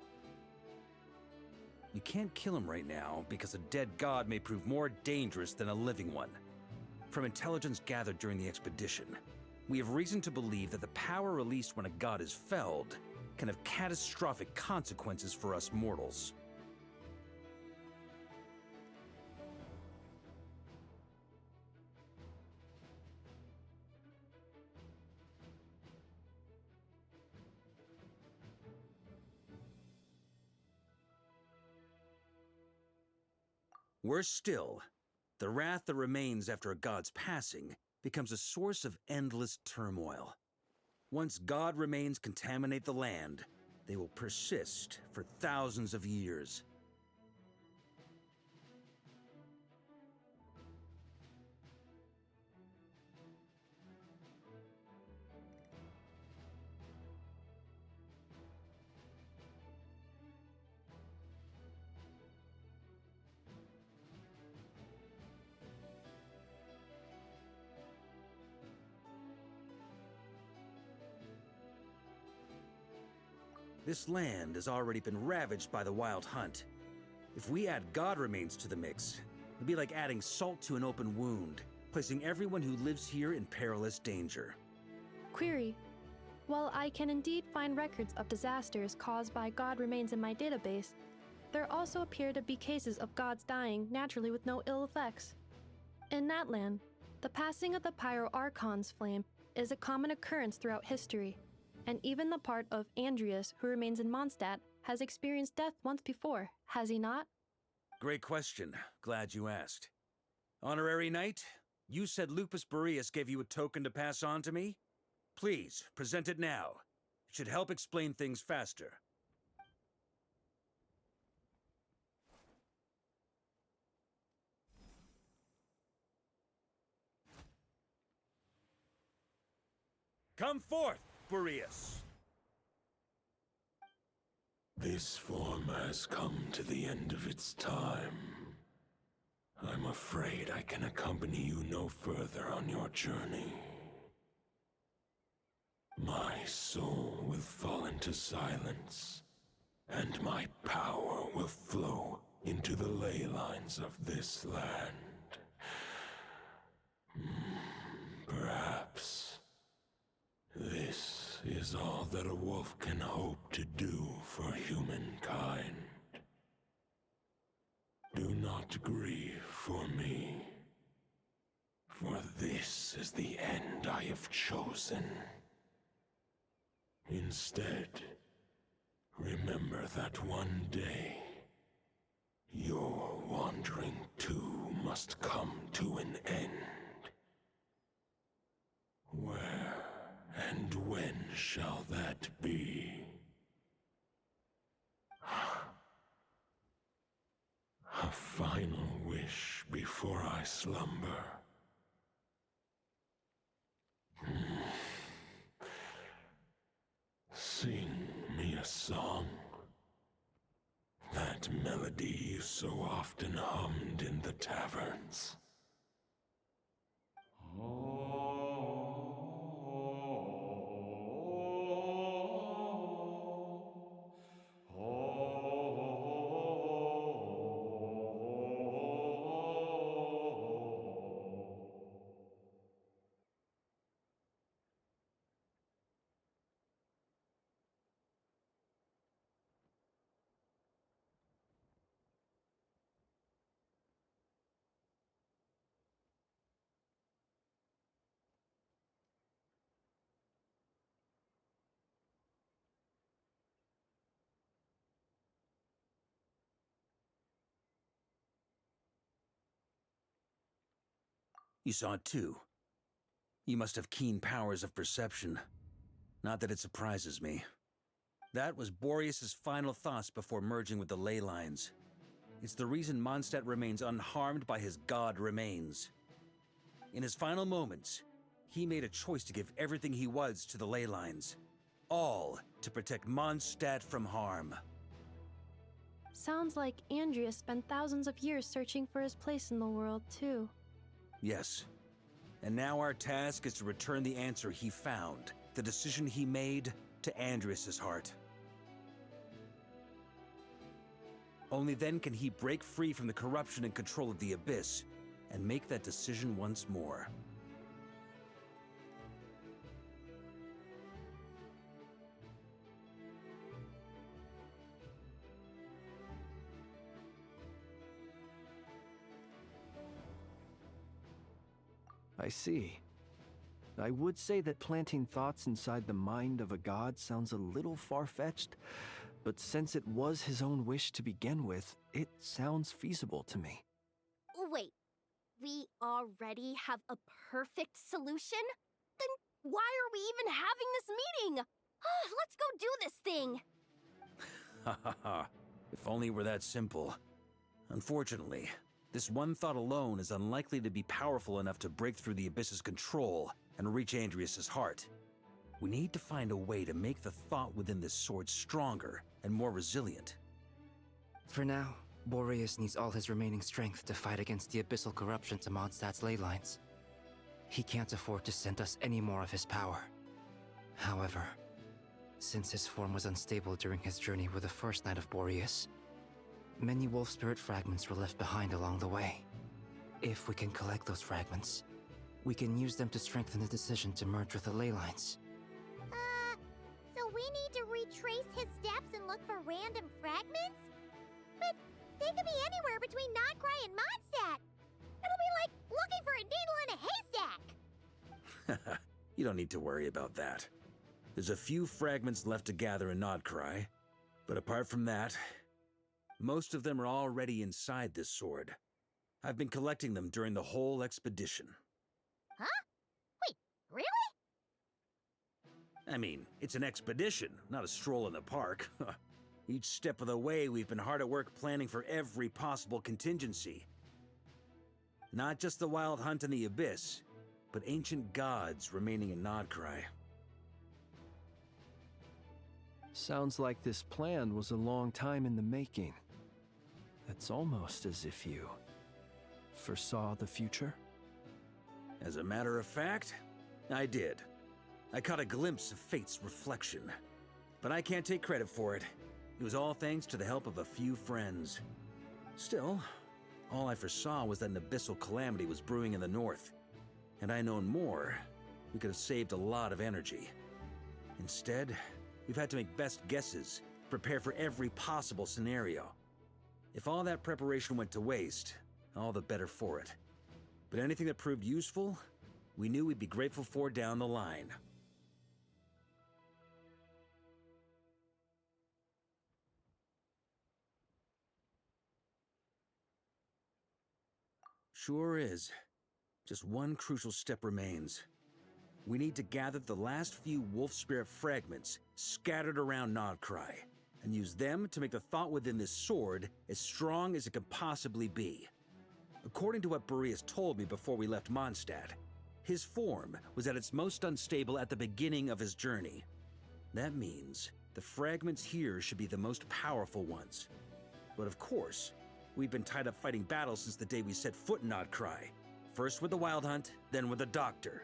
You can't kill him right now because a dead god may prove more dangerous than a living one. From intelligence gathered during the expedition, we have reason to believe that the power released when a god is felled can have catastrophic consequences for us mortals. Worse still, the wrath that remains after a god's passing becomes a source of endless turmoil. Once god remains contaminate the land, they will persist for thousands of years. This land has already been ravaged by the Wild Hunt. If we add god remains to the mix, it'd be like adding salt to an open wound, placing everyone who lives here in perilous danger. Query. While I can indeed find records of disasters caused by god remains in my database, there also appear to be cases of gods dying naturally with no ill effects. In that land, the passing of the Pyro-Archon's flame is a common occurrence throughout history, and even the part of Andreas who remains in Mondstadt has experienced death once before, has he not? Great question. Glad you asked. Honorary Knight, you said Lupus Boreas gave you a token to pass on to me? Please, present it now. It should help explain things faster. Come forth, Boreas. This form has come to the end of its time. I'm afraid I can accompany you no further on your journey. My soul will fall into silence, and my power will flow into the ley lines of this land. Perhaps this is all that a wolf can hope to do for humankind. Do not grieve for me, for this is the end I have chosen. Instead, remember that one day, your wandering too must come to an end. Where and when shall that be? A final wish before I slumber. Sing me a song. That melody you so often hummed in the taverns. You saw it too. You must have keen powers of perception. Not that it surprises me. That was Boreas' final thoughts before merging with the ley lines. It's the reason Mondstadt remains unharmed by his god remains. In his final moments, he made a choice to give everything he was to the ley lines. All to protect Mondstadt from harm. Sounds like Andreas spent thousands of years searching for his place in the world, too. Yes. And now our task is to return the answer he found, the decision he made, to Andreas' heart. Only then can he break free from the corruption and control of the Abyss, and make that decision once more. I see. I would say that planting thoughts inside the mind of a god sounds a little far-fetched, but since it was his own wish to begin with, it sounds feasible to me. we already have a perfect solution? Then why are we even having this meeting? Let's go do this thing! Ha ha ha. If only it were that simple. Unfortunately, this one thought alone is unlikely to be powerful enough to break through the Abyss's control and reach Andrias's heart. We need to find a way to make the thought within this sword stronger and more resilient. For now, Boreas needs all his remaining strength to fight against the abyssal corruption to Mondstadt's ley lines. He can't afford to send us any more of his power. However, since his form was unstable during his journey with the first night of Boreas, many wolf spirit fragments were left behind along the way. If we can collect those fragments, we can use them to strengthen the decision to merge with the ley lines. So we need to retrace his steps and look for random fragments? But they could be anywhere between Nodcry and Mondstadt. It'll be like looking for a needle in a haystack. You don't need to worry about that. There's a few fragments left to gather in Nodcry, but apart from that, most of them are already inside this sword. I've been collecting them during the whole expedition. Huh? Wait, really? I mean, it's an expedition, not a stroll in the park. Each step of the way, we've been hard at work planning for every possible contingency. Not just the wild hunt in the Abyss, but ancient gods remaining in Nodcry. Sounds like this plan was a long time in the making. It's almost as if you foresaw the future. As a matter of fact, I did. I caught a glimpse of fate's reflection. But I can't take credit for it. It was all thanks to the help of a few friends. Still, all I foresaw was that an abyssal calamity was brewing in the north. Had I known more, we could have saved a lot of energy. Instead, we've had to make best guesses, prepare for every possible scenario. If all that preparation went to waste, all the better for it. But anything that proved useful, we knew we'd be grateful for down the line. Sure is. Just one crucial step remains. We need to gather the last few wolf spirit fragments scattered around Nodcry, and use them to make the thought within this sword as strong as it could possibly be. According to what Boreas told me before we left Mondstadt, his form was at its most unstable at the beginning of his journey. That means the fragments here should be the most powerful ones. But of course, we've been tied up fighting battles since the day we set foot in Nodcry. First with the Wild Hunt, then with the Doctor.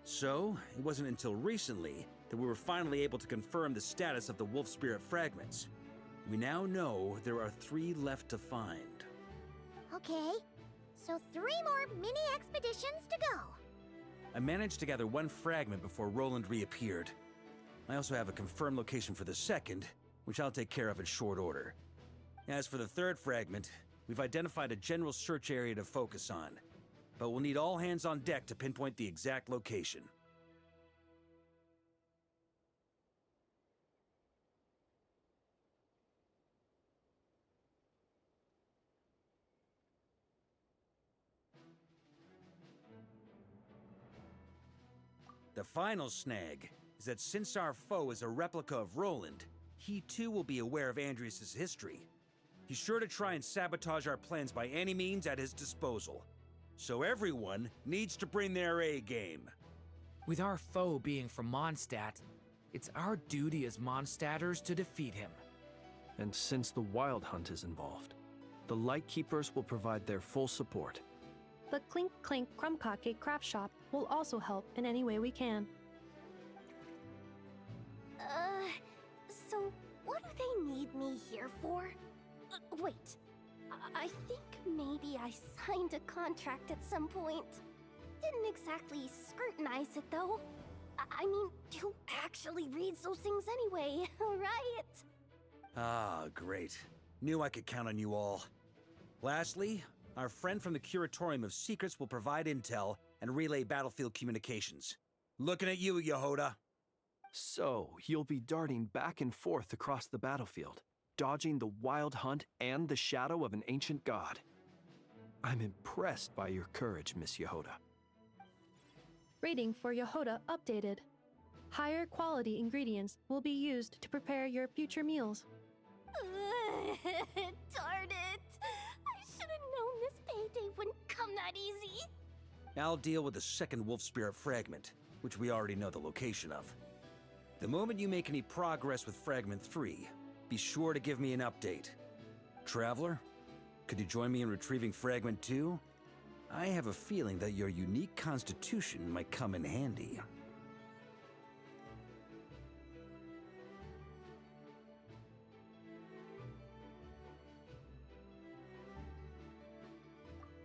So, it wasn't until recently that we were finally able to confirm the status of the wolf spirit fragments. We now know there are 3 left to find. Okay, so 3 more mini expeditions to go. I managed to gather 1 fragment before Roland reappeared. I also have a confirmed location for the second, which I'll take care of in short order. As for the 3rd fragment, we've identified a general search area to focus on, but we'll need all hands on deck to pinpoint the exact location. The final snag is that since our foe is a replica of Roland, he too will be aware of Andrias's history. He's sure to try and sabotage our plans by any means at his disposal. So everyone needs to bring their A game. With our foe being from Mondstadt, it's our duty as Mondstadters to defeat him. And since the Wild Hunt is involved, the Lightkeepers will provide their full support. The Clink Clink Crumbcake Craft Shop will also help in any way we can. So what do they need me here for? Wait, I think maybe I signed a contract at some point. Didn't exactly scrutinize it though. I mean, who actually reads those things anyway, right? Ah, great. Knew I could count on you all. Lastly, our friend from the Curatorium of Secrets will provide intel and relay battlefield communications. Looking at you, Yehoda. So, you'll be darting back and forth across the battlefield, dodging the Wild Hunt and the shadow of an ancient god. I'm impressed by your courage, Miss Yehoda. Rating for Yehoda updated. Higher quality ingredients will be used to prepare your future meals. Darn it! I should have known this payday wouldn't come that easy. I'll deal with the second wolf spirit fragment, which we already know the location of. The moment you make any progress with Fragment 3, be sure to give me an update. Traveler, could you join me in retrieving Fragment 2? I have a feeling that your unique constitution might come in handy.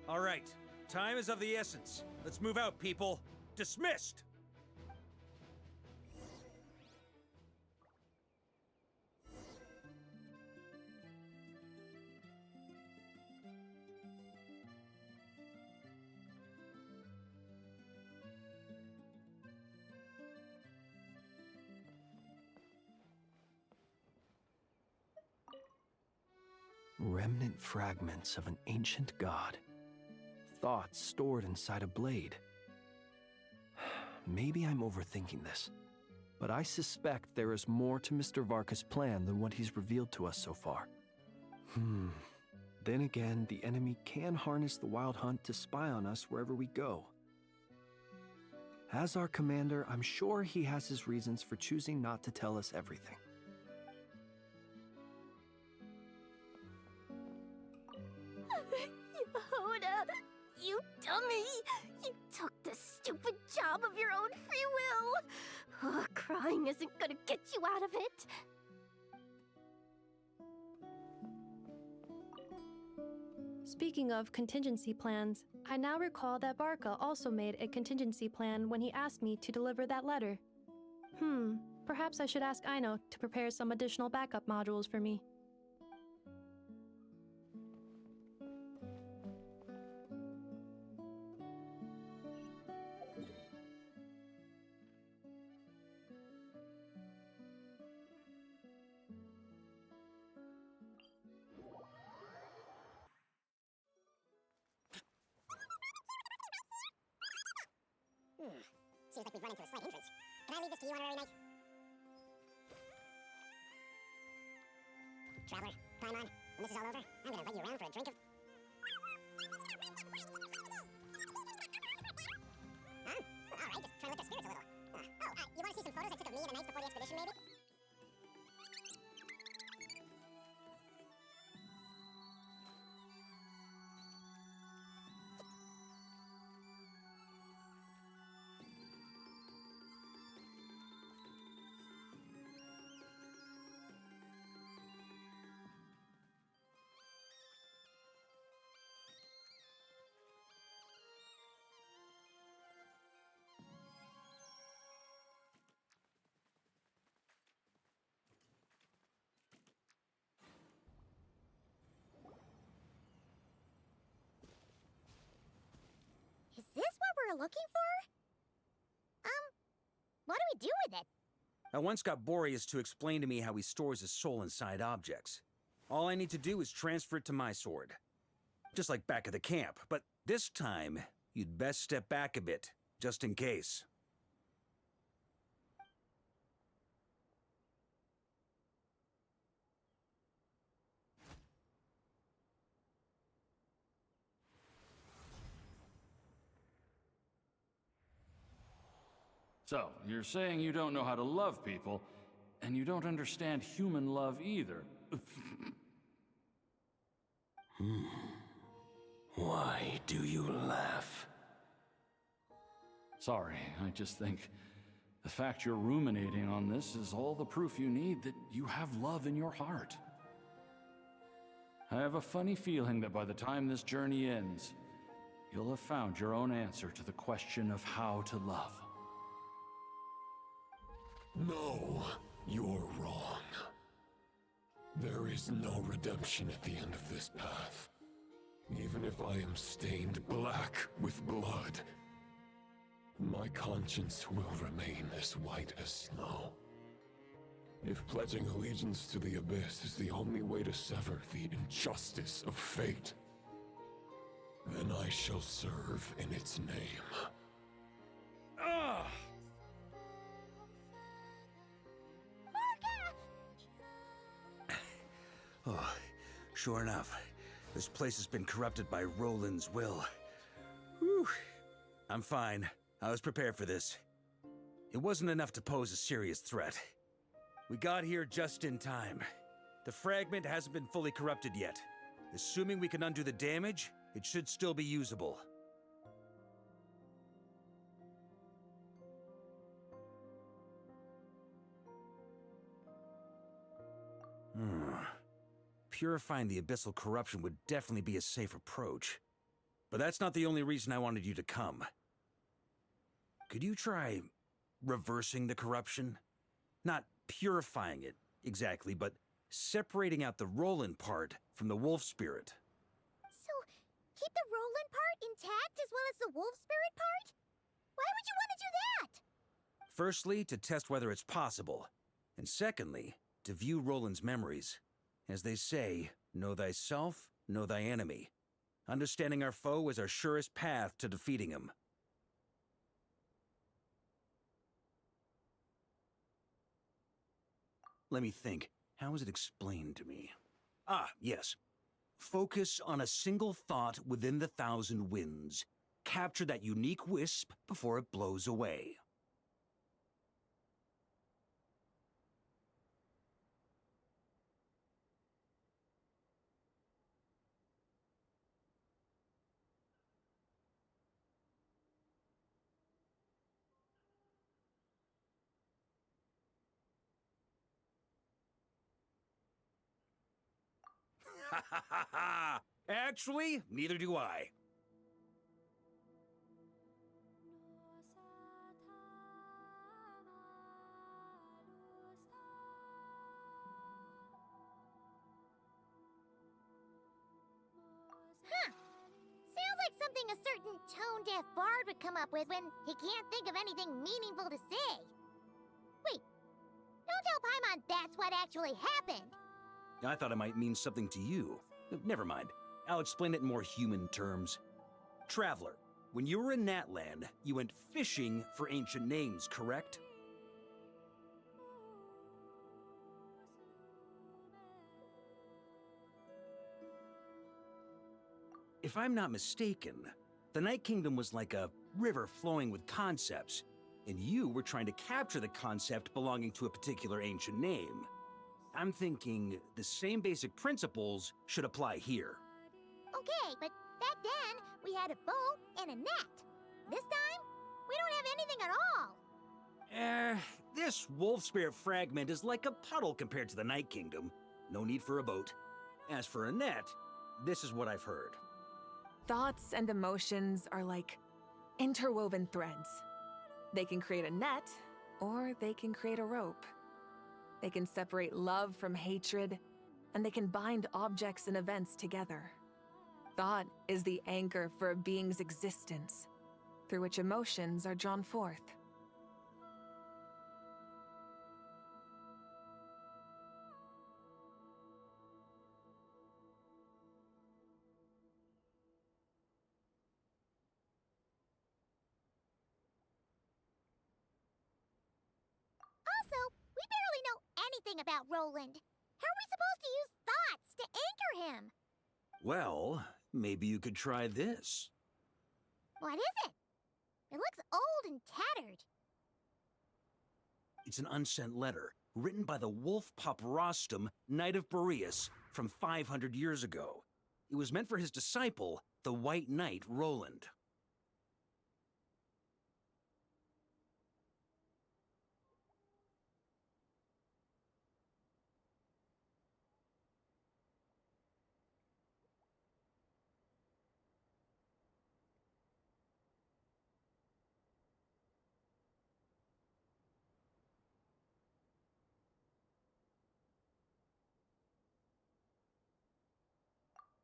All right, time is of the essence. Let's move out, people. Dismissed! Remnant fragments of an ancient god. Thoughts stored inside a blade. Maybe I'm overthinking this, but I suspect there is more to Mr. Varka's plan than what he's revealed to us so far. Then again, the enemy can harness the Wild Hunt to spy on us wherever we go. As our commander, I'm sure he has his reasons for choosing not to tell us everything. Yehoda, you dummy! You took this stupid job of your own free will! Oh, crying isn't gonna get you out of it! Speaking of contingency plans, I now recall that Barca also made a contingency plan when he asked me to deliver that letter. Perhaps I should ask Aino to prepare some additional backup modules for me. Seems like we've run into a slight hindrance. Can I leave this to you, Honorary Knight? Traveler, time on. When this is all over, I'm gonna invite you around for a drink of... Huh? Alright, just try to lift our spirits a little. You wanna see some photos I took of me and the nights before the expedition, maybe? Is this what we're looking for? What do we do with it? I once got Boreas to explain to me how he stores his soul inside objects. All I need to do is transfer it to my sword. Just like back at the camp, but this time, you'd best step back a bit, just in case. So, you're saying you don't know how to love people, and you don't understand human love either. Why do you laugh? Sorry, I just think the fact you're ruminating on this is all the proof you need that you have love in your heart. I have a funny feeling that by the time this journey ends, you'll have found your own answer to the question of how to love. No, you're wrong. There is no redemption at the end of this path. Even if I am stained black with blood, my conscience will remain as white as snow. If pledging allegiance to the Abyss is the only way to sever the injustice of fate, Then I shall serve in its name. Ugh! Oh, sure enough, this place has been corrupted by Roland's will. Whew. I'm fine. I was prepared for this. It wasn't enough to pose a serious threat. We got here just in time. The fragment hasn't been fully corrupted yet. Assuming we can undo the damage, it should still be usable. Purifying the abyssal corruption would definitely be a safe approach. But that's not the only reason I wanted you to come. Could you try reversing the corruption? Not purifying it, exactly, but separating out the Roland part from the wolf spirit. So, keep the Roland part intact as well as the wolf spirit part? Why would you want to do that? Firstly, to test whether it's possible. And secondly, to view Roland's memories. As they say, know thyself, know thy enemy. Understanding our foe is our surest path to defeating him. Let me think. How is it explained to me? Ah, yes. Focus on a single thought within the 1,000 winds. Capture that unique wisp before it blows away. Ha ha ha ha! Actually, neither do I. Huh. Sounds like something a certain tone-deaf bard would come up with when he can't think of anything meaningful to say. Wait, don't tell Paimon that's what actually happened. I thought it might mean something to you. Never mind. I'll explain it in more human terms. Traveler, when you were in Natland, you went fishing for ancient names, correct? If I'm not mistaken, the Night Kingdom was like a river flowing with concepts, and you were trying to capture the concept belonging to a particular ancient name. I'm thinking the same basic principles should apply here. Okay, but back then, we had a boat and a net. This time, we don't have anything at all. This wolf spirit fragment is like a puddle compared to the Night Kingdom. No need for a boat. As for a net, this is what I've heard. Thoughts and emotions are like interwoven threads. They can create a net, or they can create a rope. They can separate love from hatred, and they can bind objects and events together. Thought is the anchor for a being's existence, through which emotions are drawn forth. Also, we barely know anything about Roland. How are we supposed to use thoughts to anchor him? Well, maybe you could try this. What is it? It looks old and tattered. It's an unsent letter, written by the wolf pup Rostam, Knight of Boreas, from 500 years ago. It was meant for his disciple, the White Knight Roland.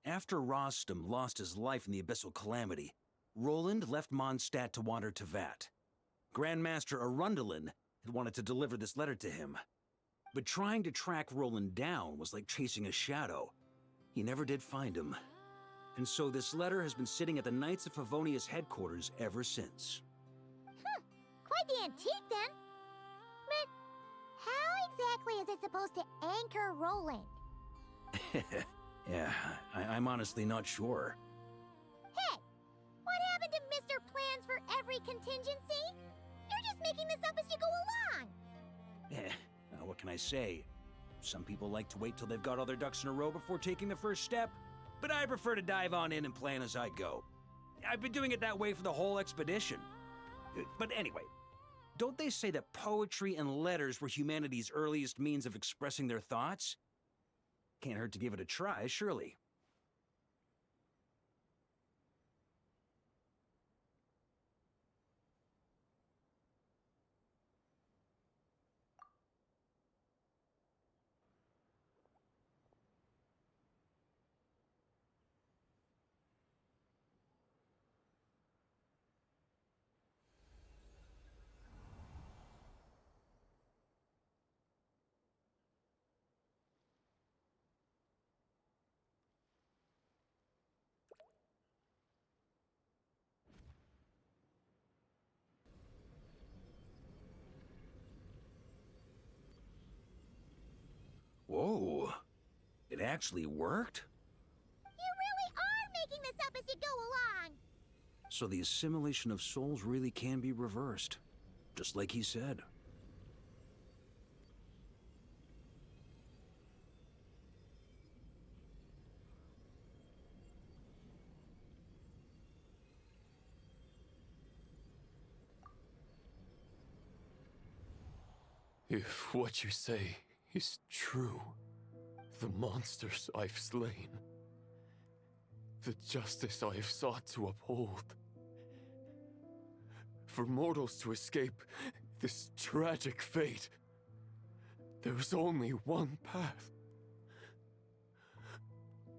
After Rostam lost his life in the abyssal calamity, Roland left Mondstadt to wander to Vat. Grandmaster Arundelen had wanted to deliver this letter to him. But trying to track Roland down was like chasing a shadow. He never did find him. And so this letter has been sitting at the Knights of Favonius headquarters ever since. Quite the antique, then. But how exactly is it supposed to anchor Roland? Yeah, I'm honestly not sure. Hey, what happened to Mr. Plans for every contingency? You're just making this up as you go along. What can I say? Some people like to wait till they've got all their ducks in a row before taking the first step, but I prefer to dive on in and plan as I go. I've been doing it that way for the whole expedition. But anyway, don't they say that poetry and letters were humanity's earliest means of expressing their thoughts? Can't hurt to give it a try, surely. Whoa, it actually worked? You really are making this up as you go along. So the assimilation of souls really can be reversed, just like he said. If what you say is true, the monsters I've slain, the justice I have sought to uphold, for mortals to escape this tragic fate, there is only one path.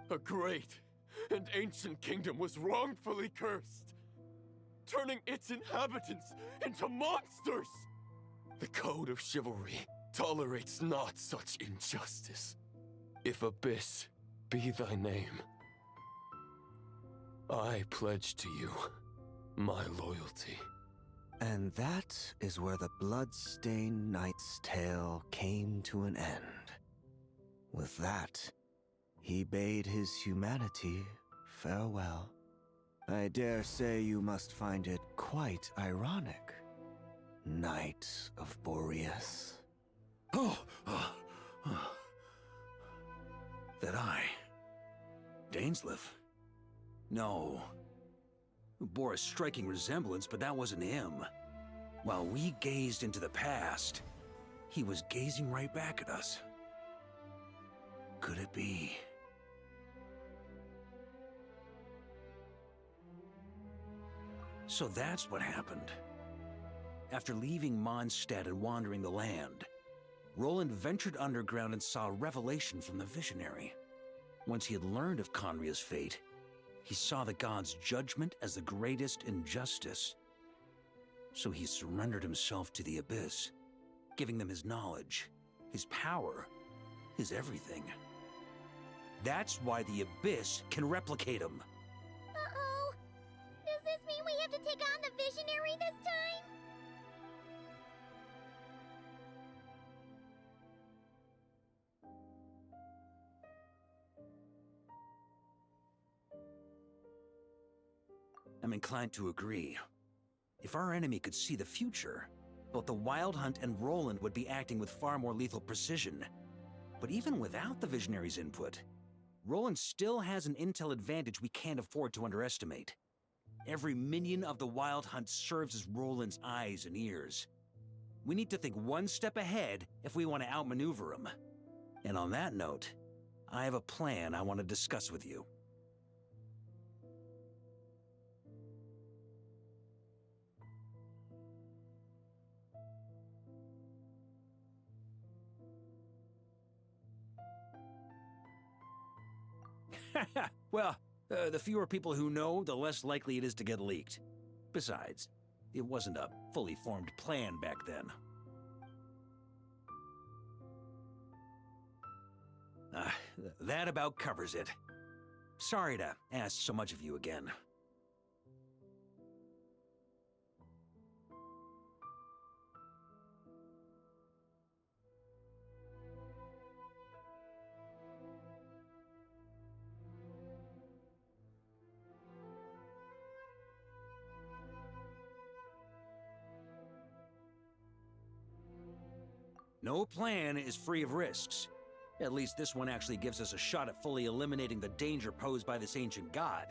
A great and ancient kingdom was wrongfully cursed, turning its inhabitants into monsters. The code of chivalry tolerates not such injustice. If Abyss be thy name, I pledge to you my loyalty. And that is where the blood-stained knight's tale came to an end. With that, he bade his humanity farewell. I dare say you must find it quite ironic, Knight of Boreas. That I, Dainsleif? No. Bore a striking resemblance, but that wasn't him. While we gazed into the past, he was gazing right back at us. Could it be? So that's what happened. After leaving Mondstadt and wandering the land, Roland ventured underground and saw a revelation from the visionary. Once he had learned of Conria's fate, he saw the gods' judgment as the greatest injustice. So he surrendered himself to the Abyss, giving them his knowledge, his power, his everything. That's why the Abyss can replicate him. Uh-oh. Does this mean we have to take on the visionary this time? I'm inclined to agree. If our enemy could see the future, both the Wild Hunt and Roland would be acting with far more lethal precision. But even without the Visionary's input, Roland still has an intel advantage we can't afford to underestimate. Every minion of the Wild Hunt serves as Roland's eyes and ears. We need to think one step ahead if we want to outmaneuver him. And on that note, I have a plan I want to discuss with you. Well, the fewer people who know, the less likely it is to get leaked. Besides, it wasn't a fully formed plan back then. That about covers it. Sorry to ask so much of you again. No plan is free of risks. At least this one actually gives us a shot at fully eliminating the danger posed by this ancient god.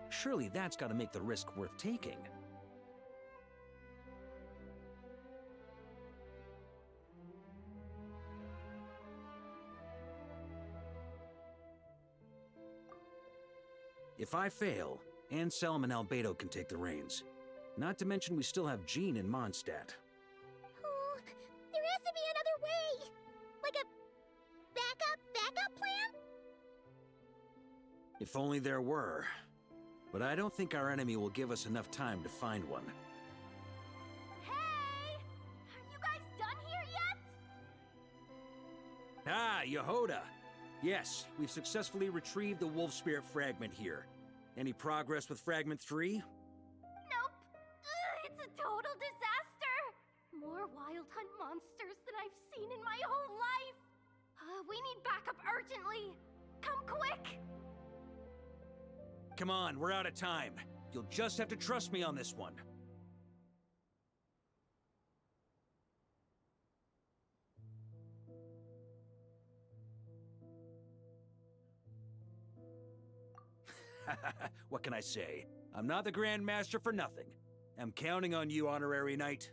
Surely that's got to make the risk worth taking. If I fail, Anselm and Albedo can take the reins. Not to mention we still have Jean and Mondstadt. Oh, there has to be another way! Like a backup plan? If only there were. But I don't think our enemy will give us enough time to find one. Hey! Are you guys done here yet? Ah, Yehoda! Yes, we've successfully retrieved the Wolf Spirit fragment here. Any progress with Fragment 3? Nope. It's a total disaster. More wild hunt monsters than I've seen in my whole life. We need backup urgently. Come quick. Come on, we're out of time. You'll just have to trust me on this one. What can I say? I'm not the Grand Master for nothing. I'm counting on you, Honorary Knight.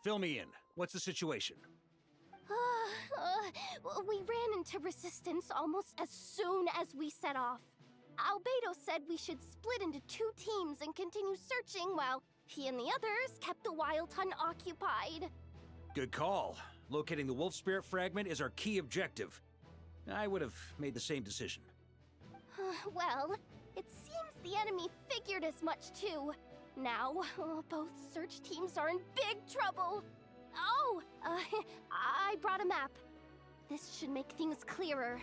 Fill me in. What's the situation? We ran into resistance almost as soon as we set off. Albedo said we should split into 2 teams and continue searching while he and the others kept the wild hunt occupied. Good call. Locating the Wolf Spirit fragment is our key objective. I would have made the same decision. Well, it seems the enemy figured as much too. Now, both search teams are in big trouble. Oh, I brought a map. This should make things clearer.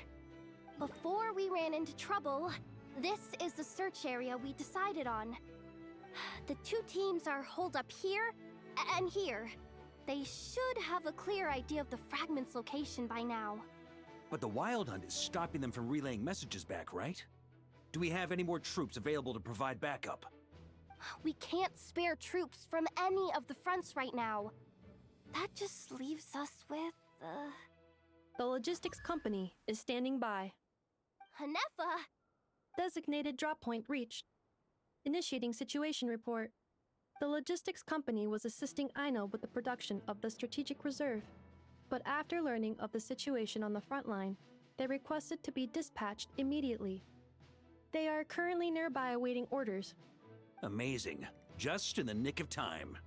Before we ran into trouble, this is the search area we decided on. The 2 teams are holed up here and here. They should have a clear idea of the fragment's location by now. But the Wild Hunt is stopping them from relaying messages back, right? Do we have any more troops available to provide backup? We can't spare troops from any of the fronts right now. That just leaves us with, The logistics company is standing by. Hanefa! Designated drop point reached. Initiating situation report. The logistics company was assisting Aino with the production of the strategic reserve, but after learning of the situation on the front line, they requested to be dispatched immediately. They are currently nearby awaiting orders. Amazing. Just in the nick of time.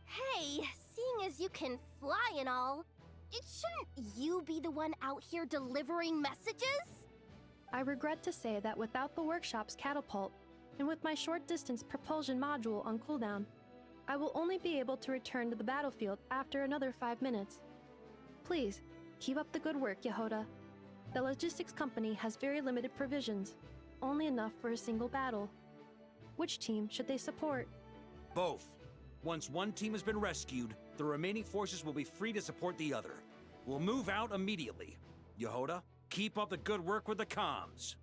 Hey, seeing as you can fly and all, shouldn't you be the one out here delivering messages? I regret to say that without the workshop's catapult, and with my short-distance propulsion module on cooldown, I will only be able to return to the battlefield after another 5 minutes. Please, keep up the good work, Yehoda. The logistics company has very limited provisions, only enough for a single battle. Which team should they support? Both. Once one team has been rescued, the remaining forces will be free to support the other. We'll move out immediately. Yehoda, keep up the good work with the comms.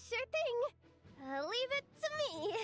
Sure thing. Leave it to me.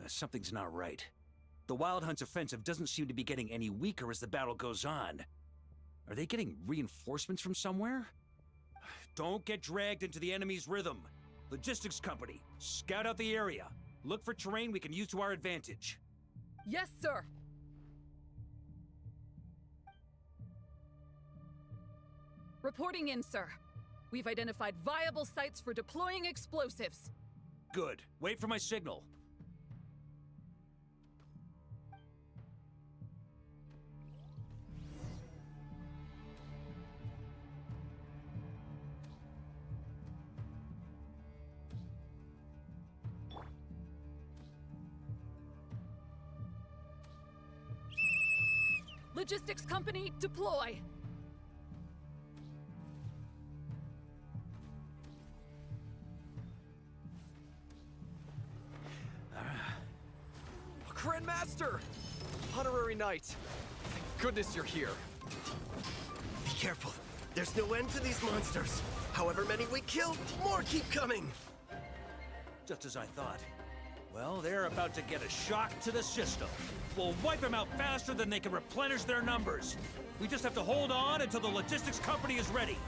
Something's not right. The Wild Hunt's offensive doesn't seem to be getting any weaker as the battle goes on. Are they getting reinforcements from somewhere? Don't get dragged into the enemy's rhythm. Logistics company, scout out the area. Look for terrain we can use to our advantage. Yes, sir! Reporting in, sir. We've identified viable sites for deploying explosives. Good. Wait for my signal. Logistics company, deploy! Grandmaster! Honorary Knight! Thank goodness you're here. Be careful. There's no end to these monsters. However many we kill, more keep coming. Just as I thought. Well, they're about to get a shock to the system. We'll wipe them out faster than they can replenish their numbers. We just have to hold on until the logistics company is ready.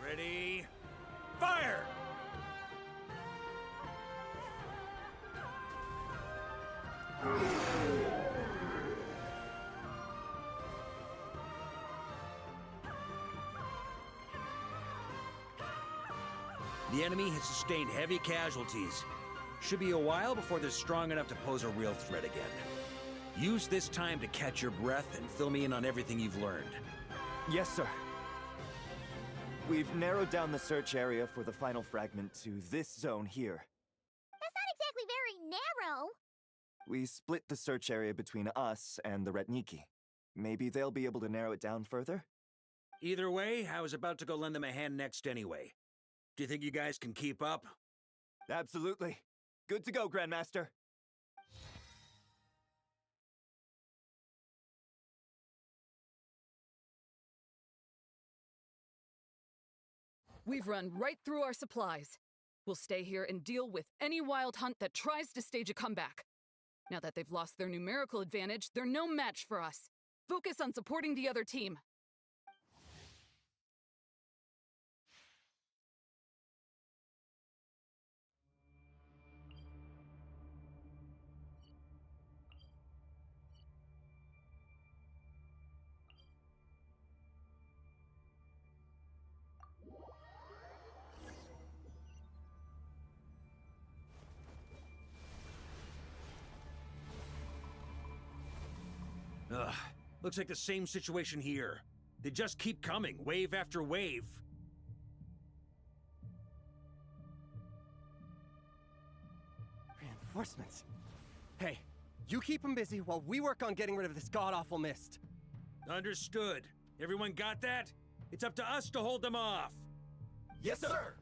Ready? Fire! The enemy has sustained heavy casualties. Should be a while before they're strong enough to pose a real threat again. Use this time to catch your breath and fill me in on everything you've learned. Yes, sir. We've narrowed down the search area for the final fragment to this zone here. That's not exactly very narrow. We split the search area between us and the Retniki. Maybe they'll be able to narrow it down further? Either way, I was about to go lend them a hand next anyway. Do you think you guys can keep up? Absolutely. Good to go, Grandmaster. We've run right through our supplies. We'll stay here and deal with any wild hunt that tries to stage a comeback. Now that they've lost their numerical advantage, they're no match for us. Focus on supporting the other team. Ugh, looks like the same situation here. They just keep coming, wave after wave. Reinforcements. Hey, you keep them busy while we work on getting rid of this god-awful mist. Understood. Everyone got that? It's up to us to hold them off. Yes, sir!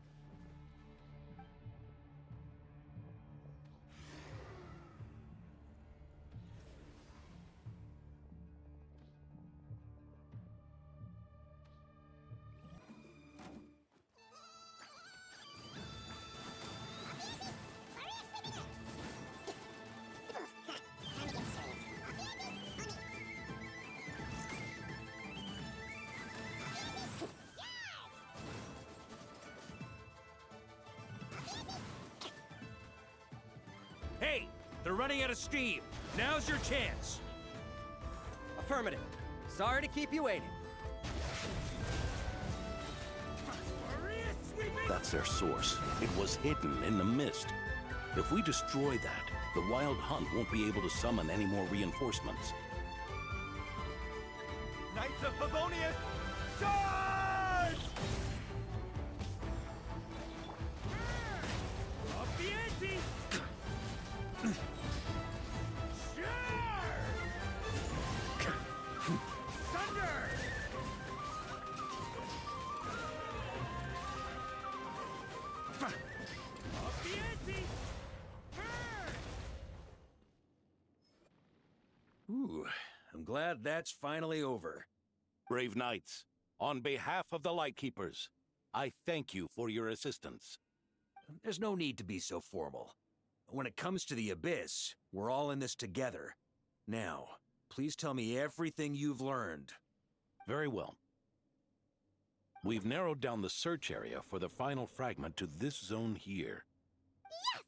Hey, they're running out of steam. Now's your chance. Affirmative. Sorry to keep you waiting. That's their source. It was hidden in the mist. If we destroy that, the Wild Hunt won't be able to summon any more reinforcements. Knights of Favonius, charge! Up the ante! Thunder! Up the ante! Ooh, I'm glad that's finally over. Brave Knights, on behalf of the Lightkeepers, I thank you for your assistance. There's no need to be so formal. When it comes to the Abyss, we're all in this together. Now, please tell me everything you've learned. Very well. We've narrowed down the search area for the final fragment to this zone here. Yes!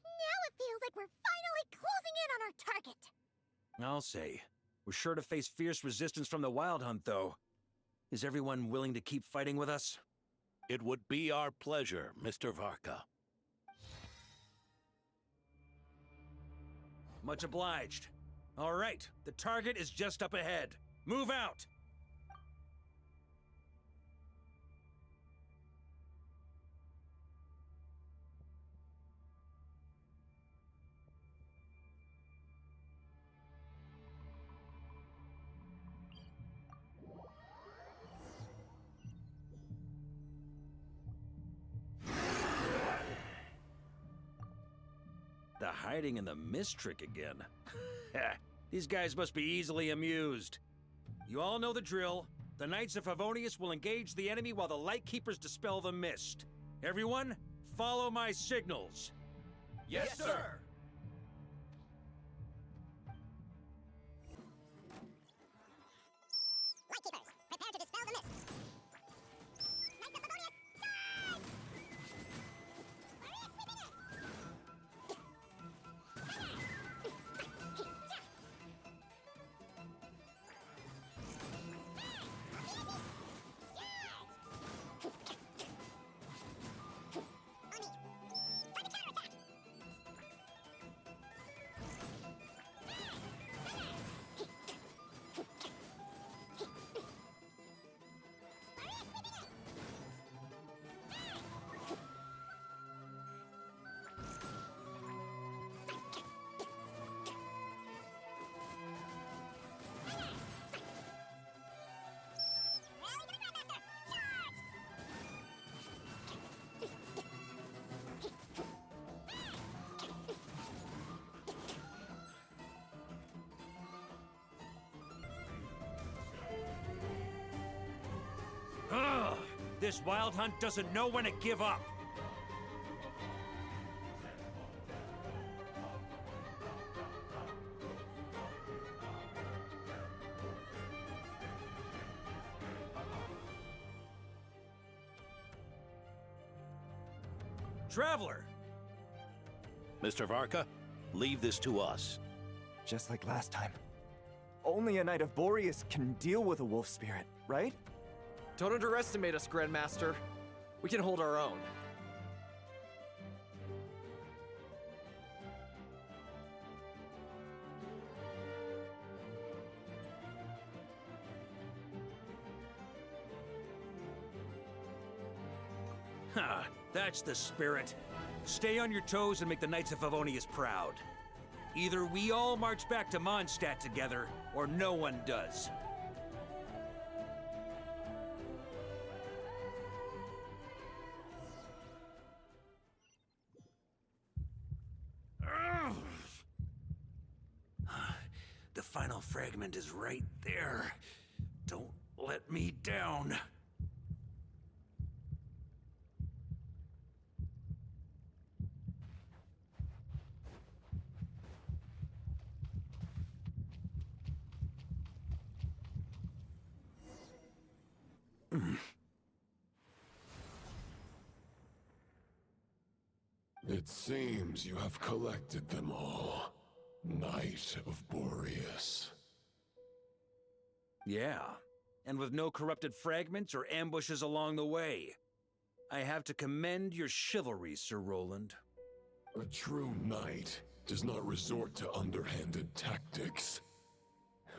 Now it feels like we're finally closing in on our target. I'll say. We're sure to face fierce resistance from the Wild Hunt, though. Is everyone willing to keep fighting with us? It would be our pleasure, Mr. Varka. Much obliged. All right, the target is just up ahead. Move out! The hiding in the mist trick again. These guys must be easily amused. You all know the drill. The Knights of Favonius will engage the enemy while the Lightkeepers dispel the mist. Everyone, follow my signals. Yes, sir! Lightkeepers, prepare to dispel the mist. Knights of Favonius, charge! Warriors sweeping in! Ugh! This Wild Hunt doesn't know when to give up. Traveler! Mr. Varka, leave this to us. Just like last time. Only a Knight of Boreas can deal with a wolf spirit, right? Don't underestimate us, Grandmaster. We can hold our own. Ha! That's the spirit. Stay on your toes and make the Knights of Favonius proud. Either we all march back to Mondstadt together, or no one does. Ugh. The final fragment is right there. Don't let me down. It seems you have collected them all, Knight of Boreas. Yeah, and with no corrupted fragments or ambushes along the way. I have to commend your chivalry, Sir Roland. A true knight does not resort to underhanded tactics.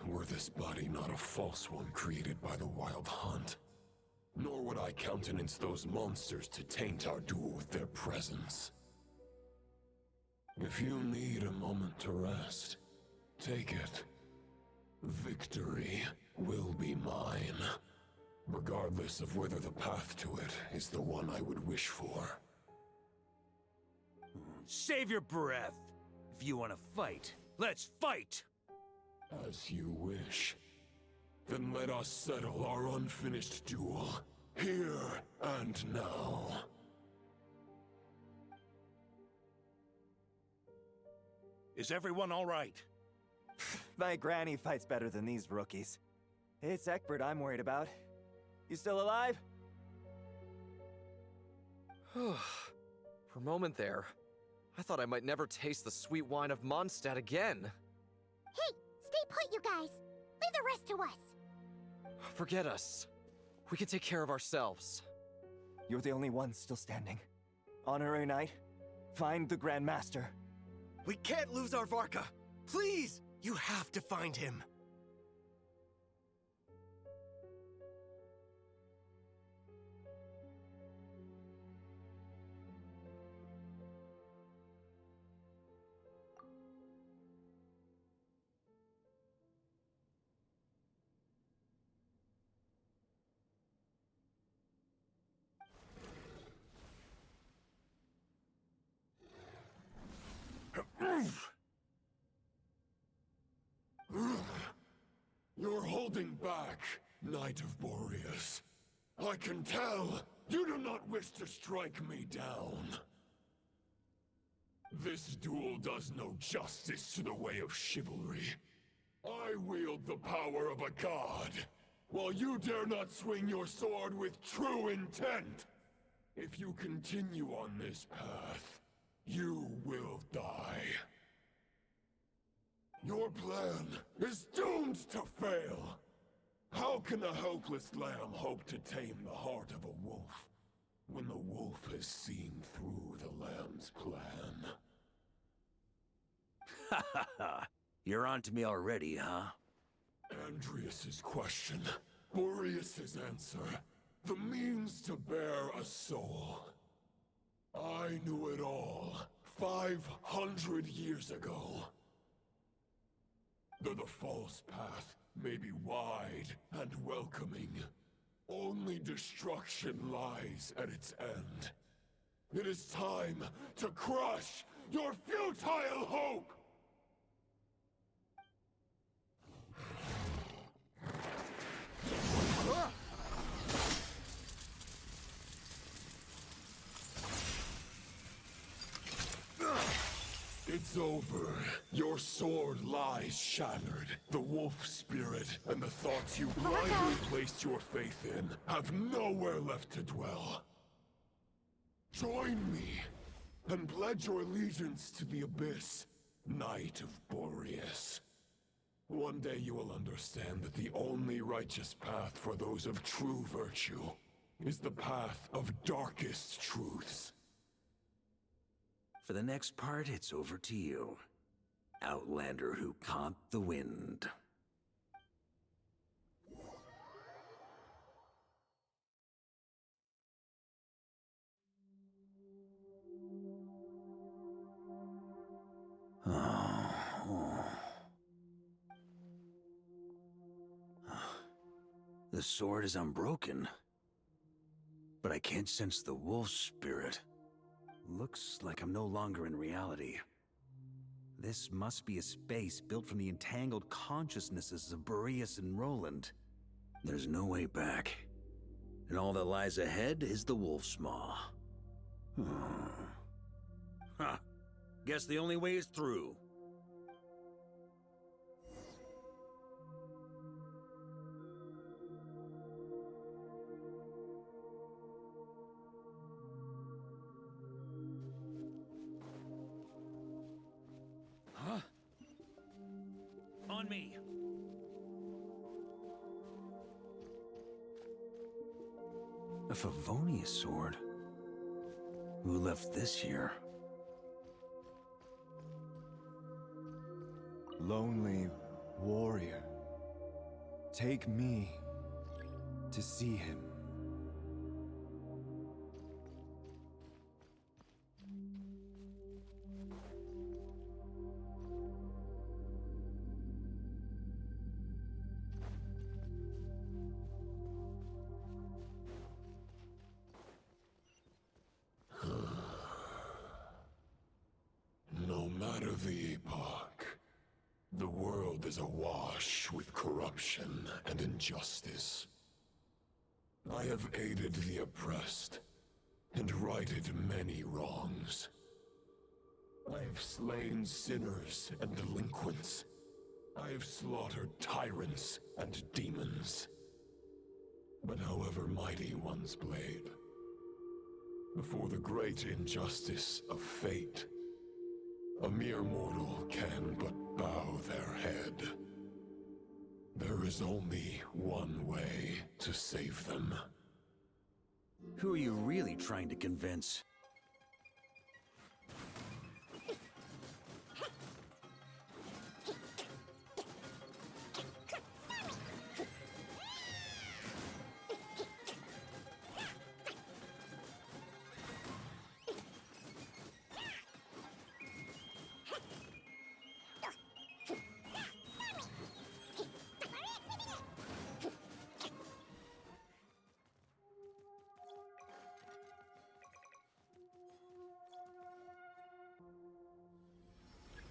Were this body not a false one created by the Wild Hunt, nor would I countenance those monsters to taint our duel with their presence. If you need a moment to rest, take it. Victory will be mine, regardless of whether the path to it is the one I would wish for. Save your breath. If you want to fight, let's fight! As you wish. Then let us settle our unfinished duel, here and now. Is everyone all right? My granny fights better than these rookies. It's Egbert I'm worried about. You still alive? For a moment there, I thought I might never taste the sweet wine of Mondstadt again. Hey, stay put, you guys. Leave the rest to us. Forget us. We can take care of ourselves. You're the only one still standing. Honorary Knight, find the Grand Master. We can't lose our Varka! Please! You have to find him! You're holding back, Knight of Boreas. I can tell you do not wish to strike me down. This duel does no justice to the way of chivalry. I wield the power of a god, while you dare not swing your sword with true intent. If you continue on this path, you will die. Your plan is doomed to fail. How can a helpless lamb hope to tame the heart of a wolf, when the wolf has seen through the lamb's plan? Ha ha ha! You're on to me already, huh? Andreas's question, Boreas's answer, the means to bear a soul. I knew it all 500 years ago. Though the false path may be wide and welcoming, only destruction lies at its end. It is time to crush your futile hope! It's over. Your sword lies shattered. The wolf spirit and the thoughts you blindly placed your faith in have nowhere left to dwell. Join me and pledge your allegiance to the abyss, Knight of Boreas. One day you will understand that the only righteous path for those of true virtue is the path of darkest truths. For the next part, it's over to you. Outlander who caught the wind. The sword is unbroken, but I can't sense the wolf spirit. Looks like I'm no longer in reality. This must be a space built from the entangled consciousnesses of Boreas and Roland. There's no way back. And all that lies ahead is the wolf's maw. Huh. Guess the only way is through. On me. A Favonius sword? Who left this here? lonely warrior, take me to see him. No matter the epoch, the world is awash with corruption and injustice. I have aided the oppressed and righted many wrongs. I have slain sinners and delinquents. I have slaughtered tyrants and demons. But however mighty one's blade, before the great injustice of fate, a mere mortal can but bow their head. There is only one way to save them. Who are you really trying to convince?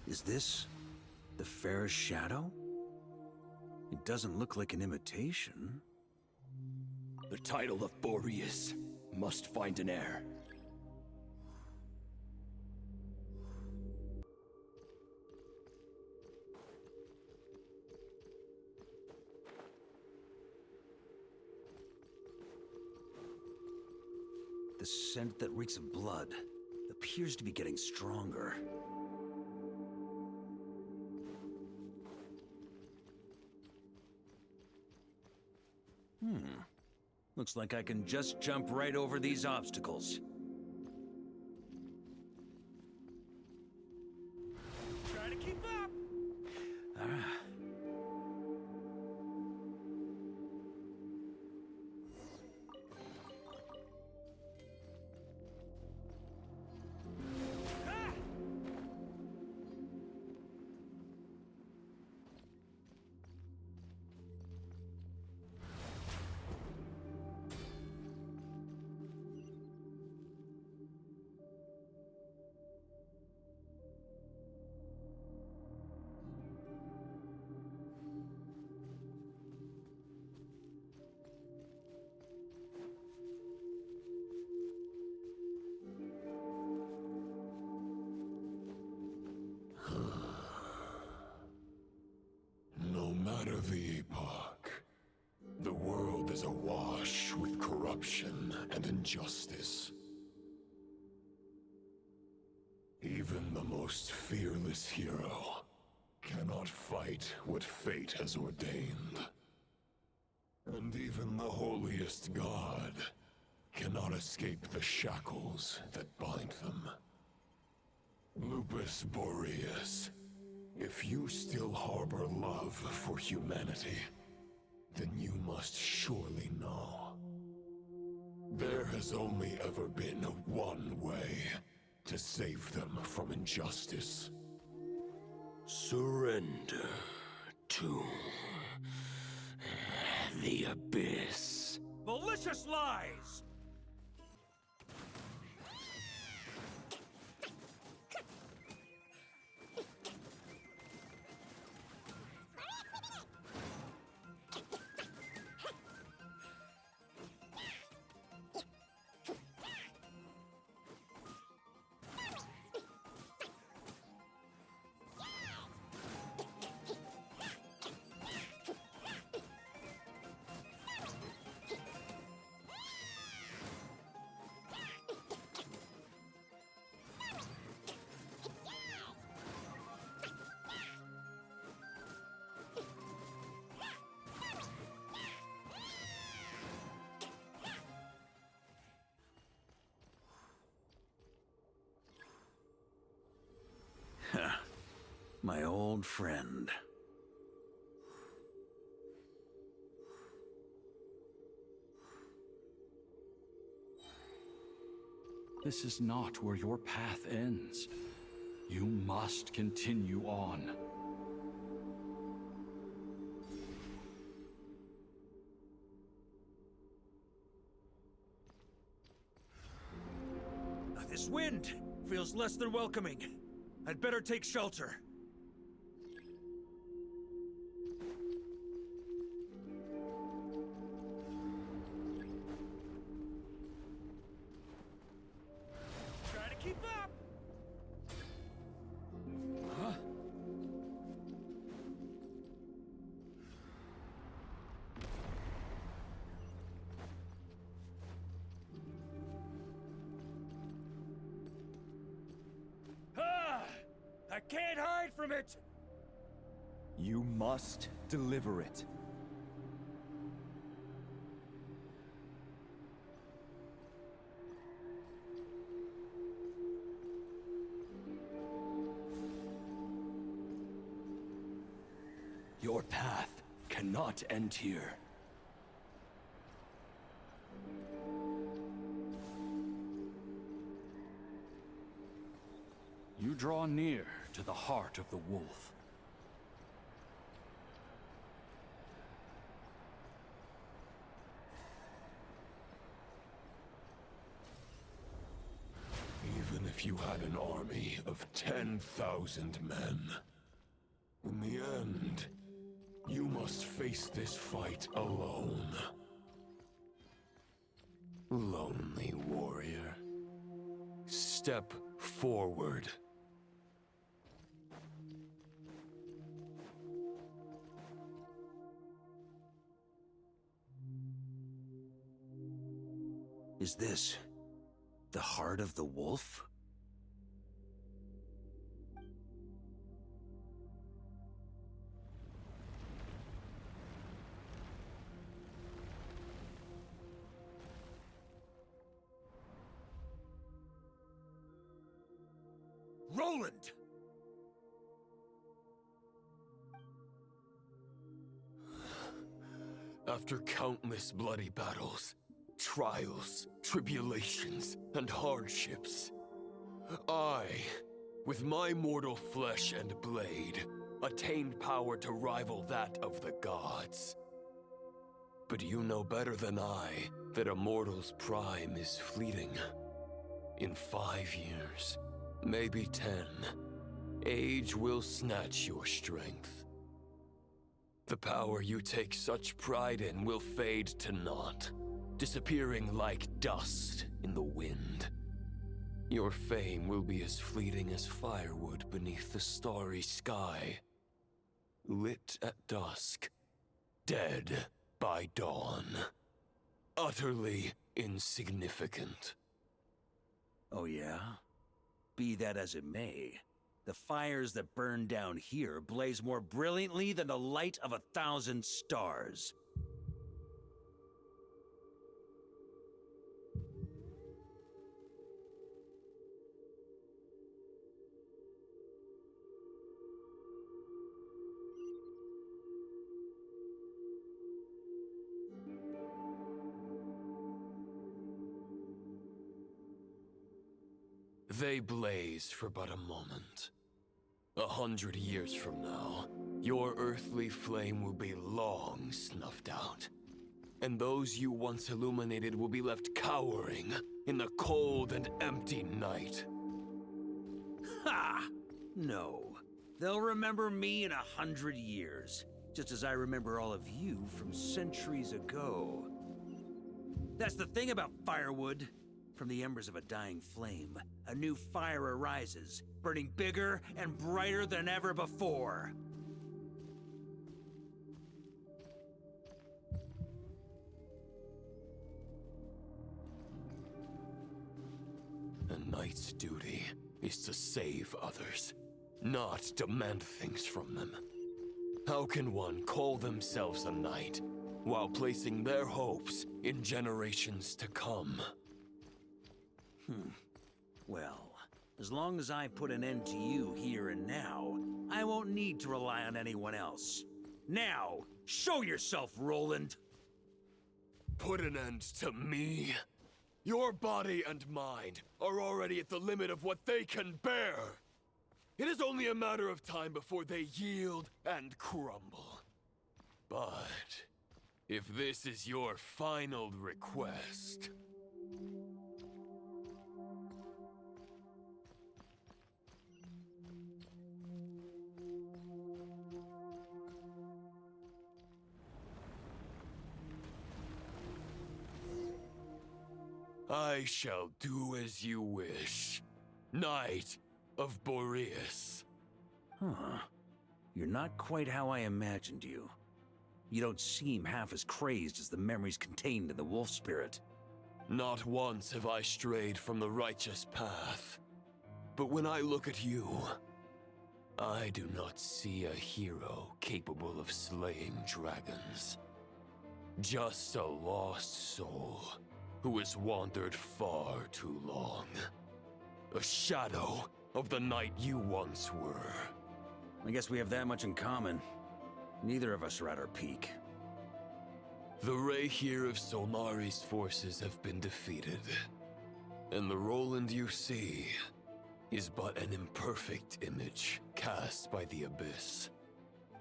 Is this the fairest shadow? It doesn't look like an imitation. The title of Boreas must find an heir. The scent that reeks of blood appears to be getting stronger. Looks like I can just jump right over these obstacles. Try to keep up! No matter the epoch, the world is awash with corruption and injustice. Even the most fearless hero cannot fight what fate has ordained. And even the holiest god cannot escape the shackles that bind them. Lupus Boreas, if you still harbor love for humanity, then you must surely know. There has only ever been one way to save them from injustice. Surrender to the abyss. Malicious lies! My old friend. This is not where your path ends. You must continue on. This wind feels less than welcoming. I'd better take shelter. Try to keep up! Huh? I can't hide from it! You must deliver it. Your path cannot end here. You draw near to the heart of the wolf. Even if you had an army of 10,000 men, in the end, you must face this fight alone. Lonely warrior. Step forward. Is this the heart of the wolf? Roland! After countless bloody battles, trials, tribulations, and hardships, I, with my mortal flesh and blade, attained power to rival that of the gods. But you know better than I that a mortal's prime is fleeting. In 5 years, maybe 10, age will snatch your strength. The power you take such pride in will fade to naught, disappearing like dust in the wind. Your fame will be as fleeting as firewood beneath the starry sky, lit at dusk, dead by dawn, utterly insignificant. Oh yeah? Be that as it may, the fires that burn down here blaze more brilliantly than the light of 1,000 stars. They blaze for but a moment. 100 years from now, your earthly flame will be long snuffed out. And those you once illuminated will be left cowering in the cold and empty night. Ha! No. They'll remember me in 100 years, just as I remember all of you from centuries ago. That's the thing about firewood. From the embers of a dying flame, a new fire arises, burning bigger and brighter than ever before. A knight's duty is to save others, not demand things from them. How can one call themselves a knight while placing their hopes in generations to come? Well, As long as I put an end to you here and now, I won't need to rely on anyone else. Now, show yourself, Roland! Put an end to me? Your body and mind are already at the limit of what they can bear. It is only a matter of time before they yield and crumble. But if this is your final request... I shall do as you wish, Knight of Boreas. Huh. You're not quite how I imagined you. You don't seem half as crazed as the memories contained in the wolf spirit. Not once have I strayed from the righteous path. But when I look at you, I do not see a hero capable of slaying dragons. Just a lost soul who has wandered far too long. A shadow of the knight you once were. I guess we have that much in common. Neither of us are at our peak. The Rayhir of Solmari's forces have been defeated. And the Roland you see is but an imperfect image cast by the Abyss.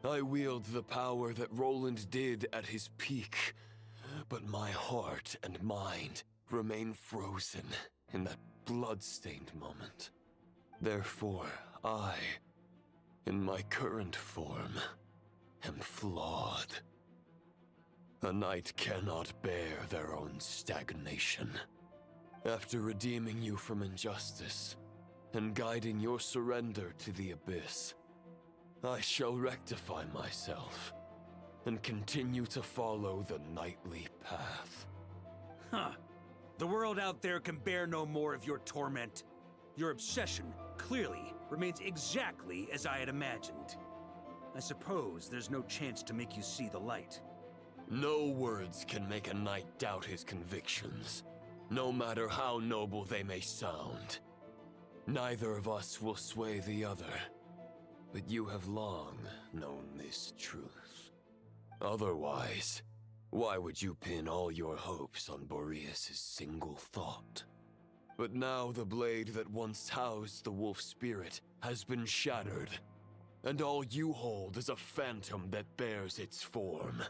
I wield the power that Roland did at his peak, but my heart and mind remain frozen in that blood-stained moment. Therefore, I, in my current form, am flawed. A knight cannot bear their own stagnation. After redeeming you from injustice and guiding your surrender to the Abyss, I shall rectify myself and continue to follow the knightly path. Huh. The world out there can bear no more of your torment. Your obsession, clearly, remains exactly as I had imagined. I suppose there's no chance to make you see the light. No words can make a knight doubt his convictions, no matter how noble they may sound. Neither of us will sway the other, but you have long known this truth. Otherwise, why would you pin all your hopes on Boreas' single thought? But now the blade that once housed the wolf spirit has been shattered, and all you hold is a phantom that bears its form.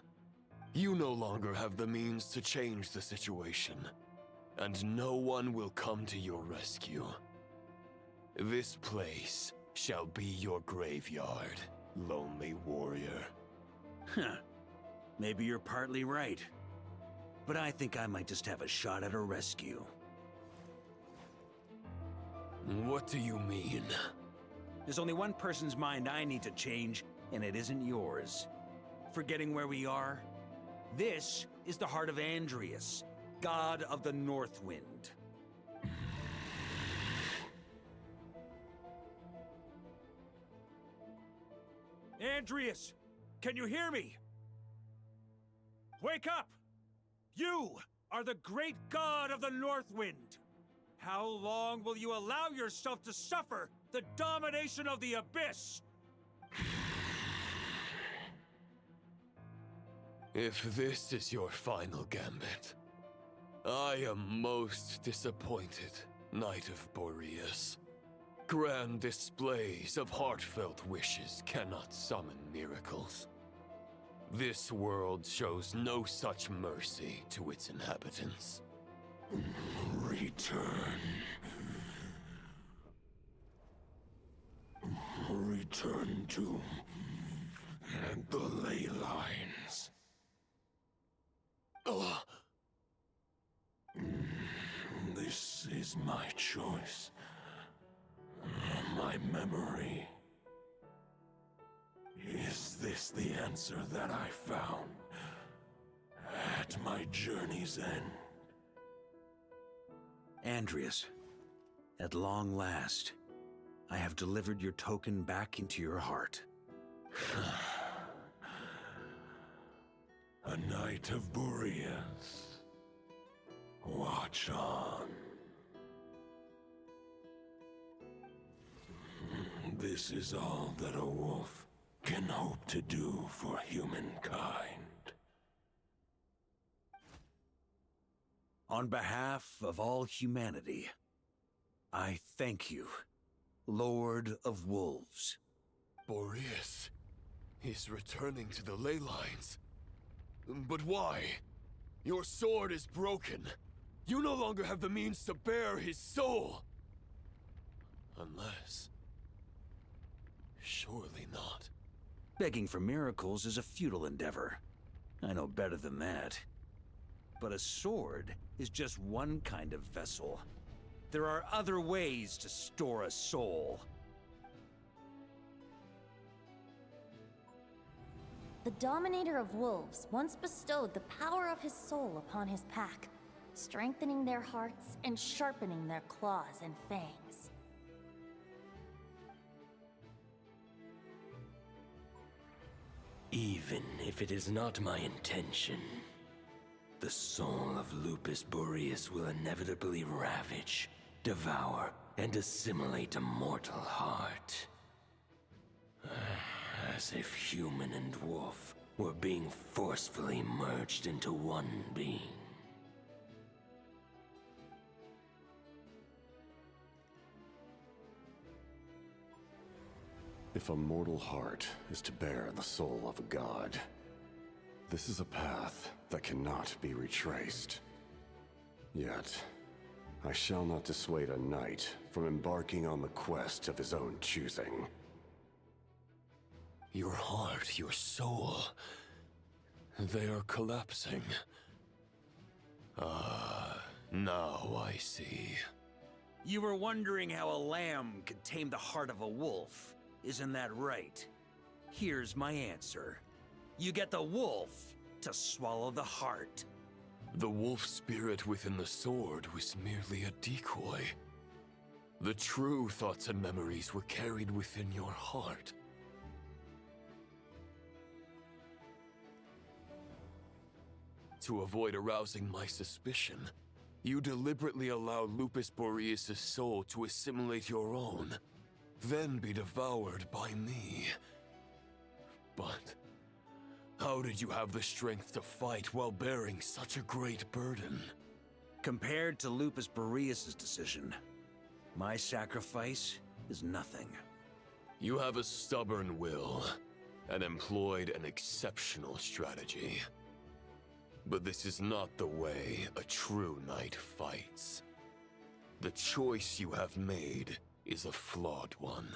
You no longer have the means to change the situation, and no one will come to your rescue. This place shall be your graveyard, lonely warrior. Huh. Maybe you're partly right. But I think I might just have a shot at a rescue. What do you mean? There's only one person's mind I need to change, and it isn't yours. Forgetting where we are? This is the heart of Andrias, god of the North Wind. Andrias! Can you hear me? Wake up! You are the great god of the North Wind! How long will you allow yourself to suffer the domination of the Abyss? If this is your final gambit, I am most disappointed, Knight of Boreas. Grand displays of heartfelt wishes cannot summon miracles. This world shows no such mercy to its inhabitants. Return. Return to the ley lines. This is my choice. My memory. Is this the answer that I found at my journey's end? Andrias, at long last, I have delivered your token back into your heart. A knight of Boreas. Watch on. This is all that a wolf can hope to do for humankind. On behalf of all humanity, I thank you, Lord of Wolves. Boreas, he's returning to the ley lines. But why? Your sword is broken. You no longer have the means to bear his soul. Unless... surely not. Begging for miracles is a futile endeavor. I know better than that. But a sword is just one kind of vessel. There are other ways to store a soul. The Dominator of Wolves once bestowed the power of his soul upon his pack, strengthening their hearts and sharpening their claws and fangs. Even if it is not my intention, the soul of Lupus Boreas will inevitably ravage, devour, and assimilate a mortal heart. As if human and wolf were being forcefully merged into one being. If a mortal heart is to bear the soul of a god, this is a path that cannot be retraced. Yet, I shall not dissuade a knight from embarking on the quest of his own choosing. Your heart, your soul... they are collapsing. Now I see. You were wondering how a lamb could tame the heart of a wolf. Isn't that right? Here's my answer. You get the wolf to swallow the heart. The wolf spirit within the sword was merely a decoy. The true thoughts and memories were carried within your heart. To avoid arousing my suspicion, you deliberately allow Lupus Boreas' soul to assimilate your own, then be devoured by me. But how did you have the strength to fight while bearing such a great burden? Compared to Lupus Boreas' decision, my sacrifice is nothing. You have a stubborn will, and employed an exceptional strategy. But this is not the way a true knight fights. The choice you have made is a flawed one.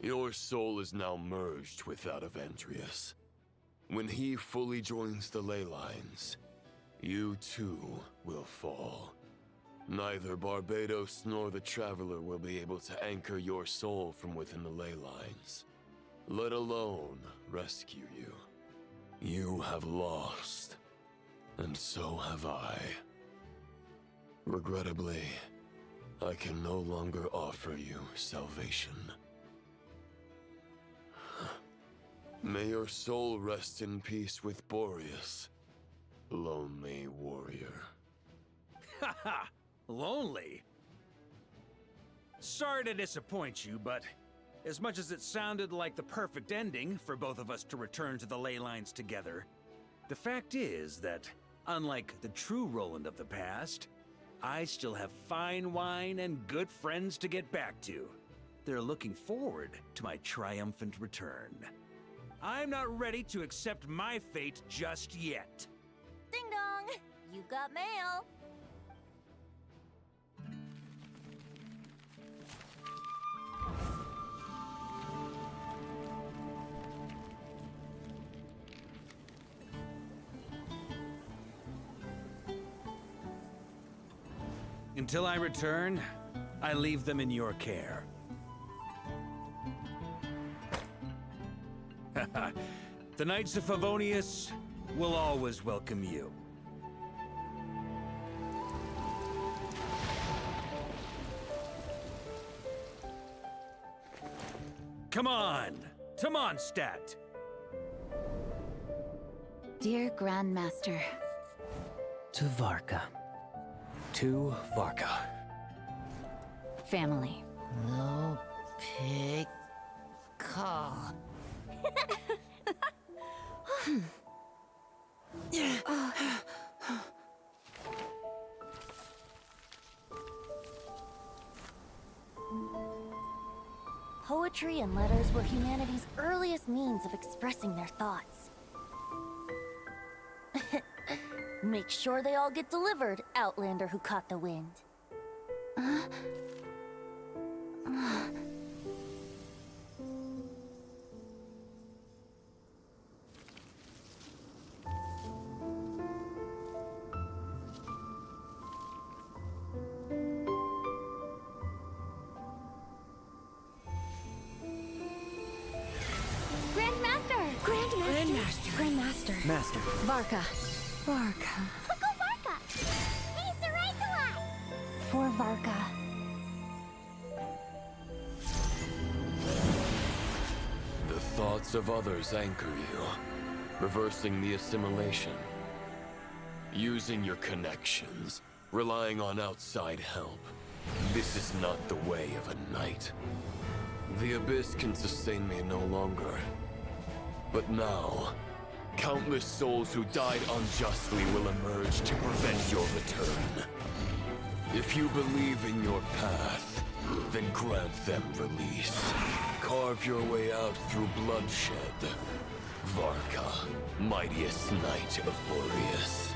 Your soul is now merged with that of Andreas. When he fully joins the ley lines, you too will fall. Neither Barbados nor the Traveler will be able to anchor your soul from within the ley lines, let alone rescue you. You have lost, and so have I. Regrettably, I can no longer offer you salvation. May your soul rest in peace with Boreas, lonely warrior. Haha! Lonely? Sorry to disappoint you, but as much as it sounded like the perfect ending for both of us to return to the ley lines together, the fact is that, unlike the true Roland of the past, I still have fine wine and good friends to get back to. They're looking forward to my triumphant return. I'm not ready to accept my fate just yet. Ding dong! You've got mail! Until I return, I leave them in your care. The Knights of Favonius will always welcome you. Come on! Mondstadt! Dear Grandmaster. To Varka. To Varka. Family. No pig call. Poetry and letters were humanity's earliest means of expressing their thoughts. Make sure they all get delivered, Outlander who caught the wind. Grandmaster. Master. Varka. Go Varka! He's the right one! For Varka. The thoughts of others anchor you, reversing the assimilation. Using your connections, relying on outside help. This is not the way of a knight. The abyss can sustain me no longer. But now, countless souls who died unjustly will emerge to prevent your return. If you believe in your path, then grant them release. Carve your way out through bloodshed. Varka, mightiest knight of Boreas.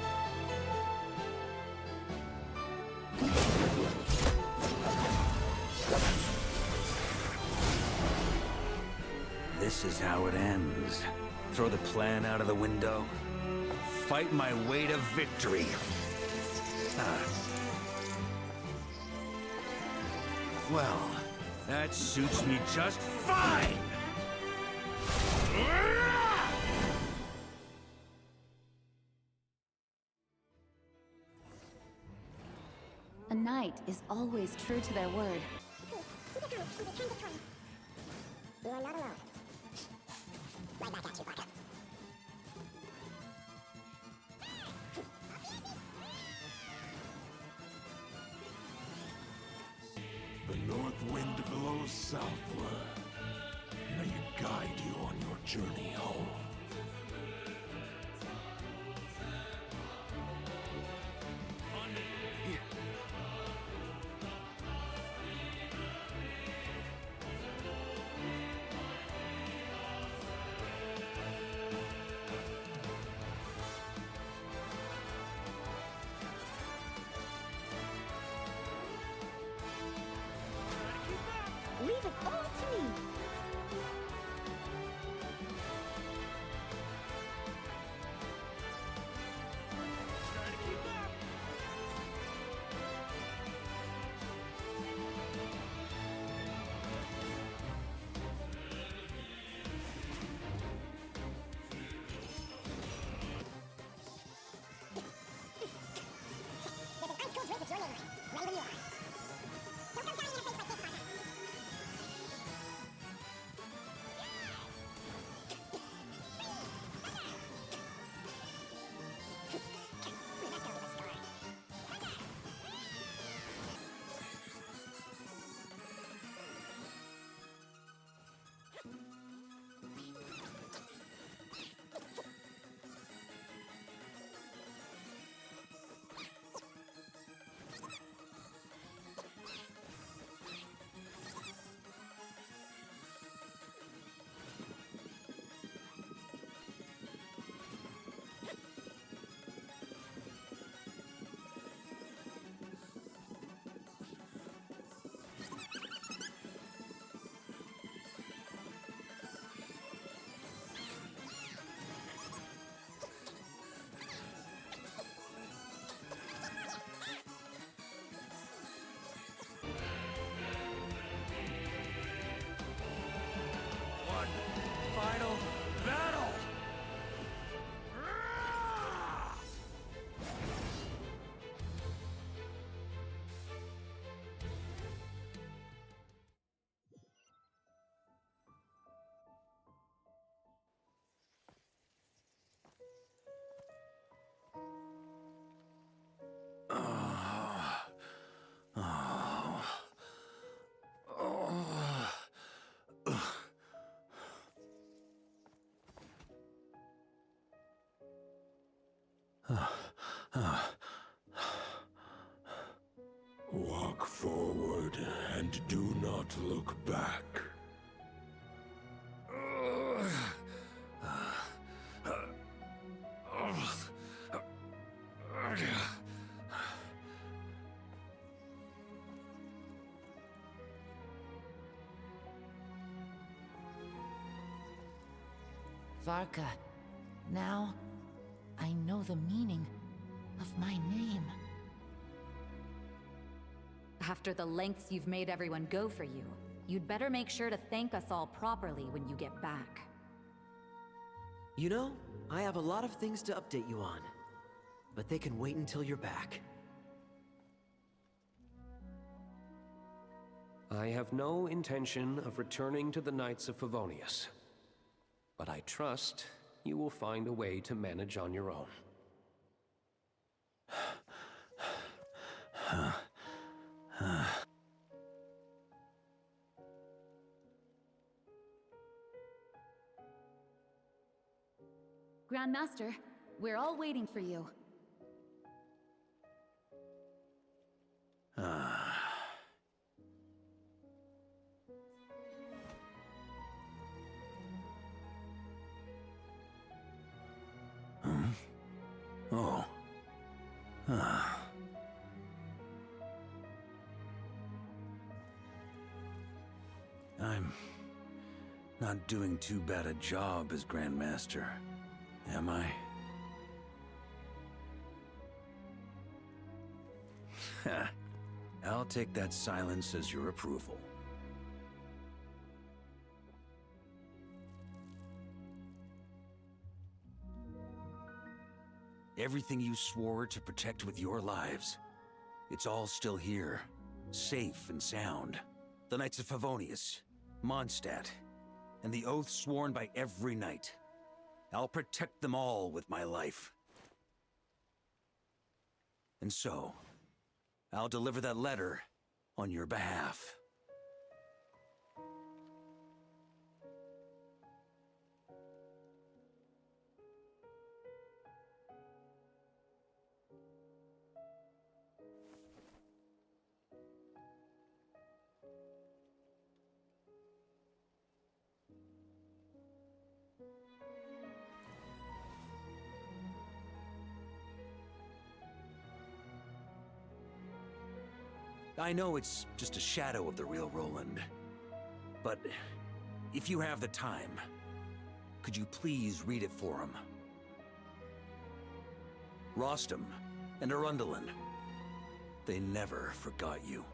This is how it ends. Throw the plan out of the window. Fight my way to victory. Well, that suits me just fine! A knight is always true to their word. You are not alone. Right back at you, Varka. The north wind blows southward. May it guide you on your journey home. Leave it all to me. There's an ice cold drink with your name on it. Ready when you are. Don't come dying in a face like this, Varka. Walk forward and do not look back. Varka, now I know the meaning of my name. After the lengths you've made everyone go for you, you'd better make sure to thank us all properly when you get back. You know, I have a lot of things to update you on, but they can wait until you're back. I have no intention of returning to the Knights of Favonius, but I trust you will find a way to manage on your own. Grandmaster, we're all waiting for you. Oh. I'm not doing too bad a job as Grandmaster, am I? I'll take that silence as your approval. Everything you swore to protect with your lives, it's all still here, safe and sound. The Knights of Favonius, Mondstadt, and the oath sworn by every knight. I'll protect them all with my life. And so, I'll deliver that letter on your behalf. I know it's just a shadow of the real Roland, but if you have the time, could you please read it for him? Rostam and Arundelen, they never forgot you.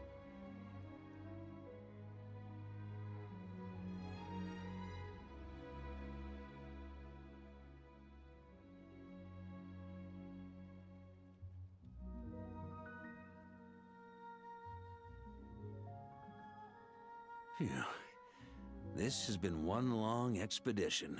Phew. This has been one long expedition.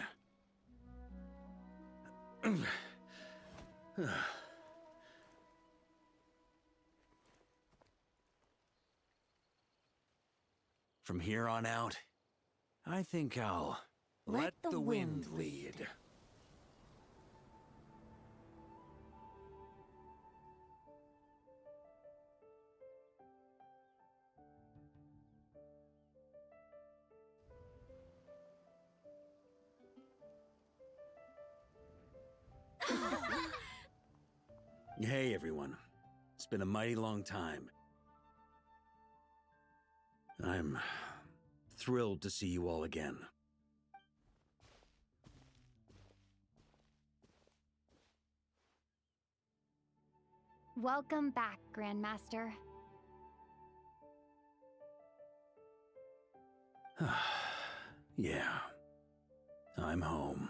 From here on out, I think I'll let the wind lead. Hey everyone, it's been a mighty long time. I'm thrilled to see you all again. Welcome back, Grandmaster. Yeah, I'm home.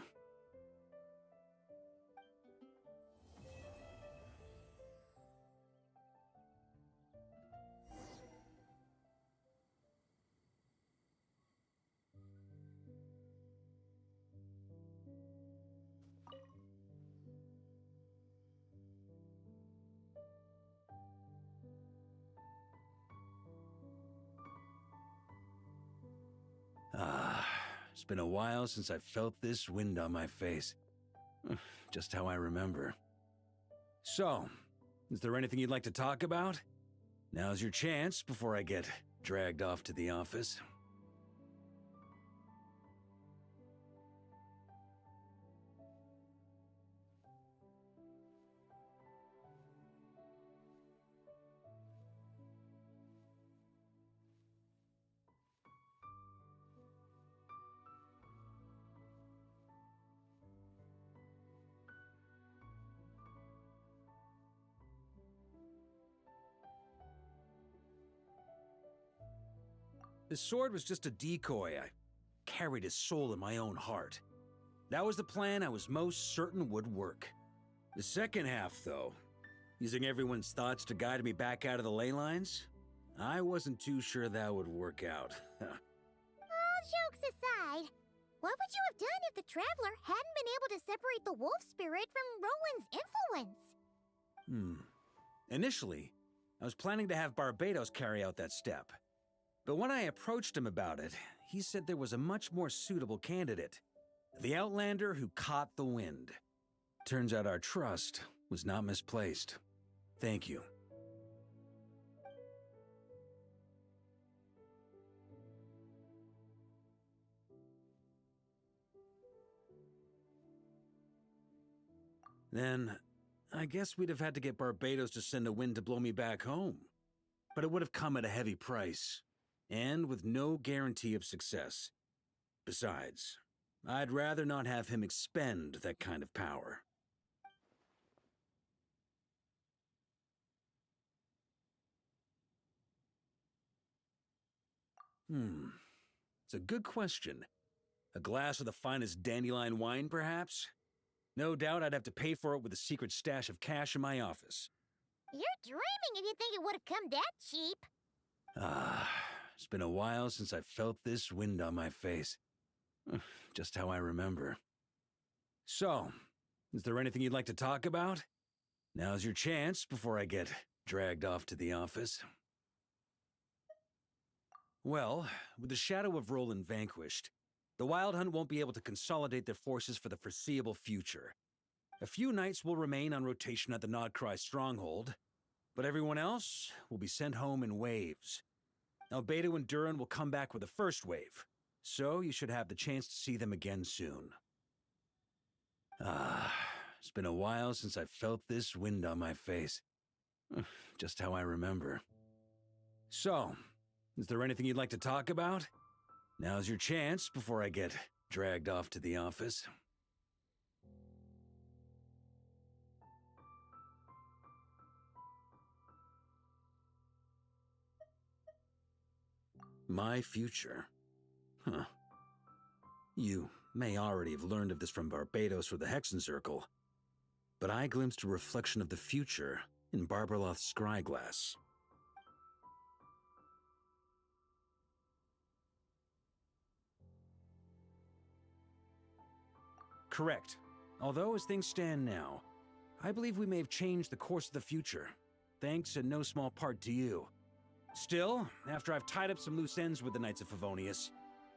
It's been a while since I felt this wind on my face. Just how I remember. So, is there anything you'd like to talk about? Now's your chance before I get dragged off to the office. His sword was just a decoy. I carried his soul in my own heart. That was the plan I was most certain would work. The second half, though, using everyone's thoughts to guide me back out of the ley lines, I wasn't too sure that would work out. All jokes aside, what would you have done if the Traveler hadn't been able to separate the wolf spirit from Roland's influence? Initially, I was planning to have Barbados carry out that step. But when I approached him about it, he said there was a much more suitable candidate. The Outlander who caught the wind. Turns out our trust was not misplaced. Thank you. Then, I guess we'd have had to get Barbados to send a wind to blow me back home. But it would have come at a heavy price, and with no guarantee of success. Besides, I'd rather not have him expend that kind of power. It's a good question. A glass of the finest dandelion wine, perhaps? No doubt I'd have to pay for it with a secret stash of cash in my office. You're dreaming if you think it would have come that cheap. It's been a while since I felt this wind on my face. Just how I remember. So, is there anything you'd like to talk about? Now's your chance before I get dragged off to the office. Well, with the shadow of Roland vanquished, the Wild Hunt won't be able to consolidate their forces for the foreseeable future. A few knights will remain on rotation at the Nodcry stronghold, but everyone else will be sent home in waves. Albedo and Duran will come back with the first wave, so you should have the chance to see them again soon. It's been a while since I felt this wind on my face. Just how I remember. So, is there anything you'd like to talk about? Now's your chance before I get dragged off to the office. My future. You may already have learned of this from Barbados or the Hexen Circle, but I glimpsed a reflection of the future in Barbarloth's scryglass. Correct. Although, as things stand now, I believe we may have changed the course of the future, thanks in no small part to you. Still, after I've tied up some loose ends with the Knights of Favonius,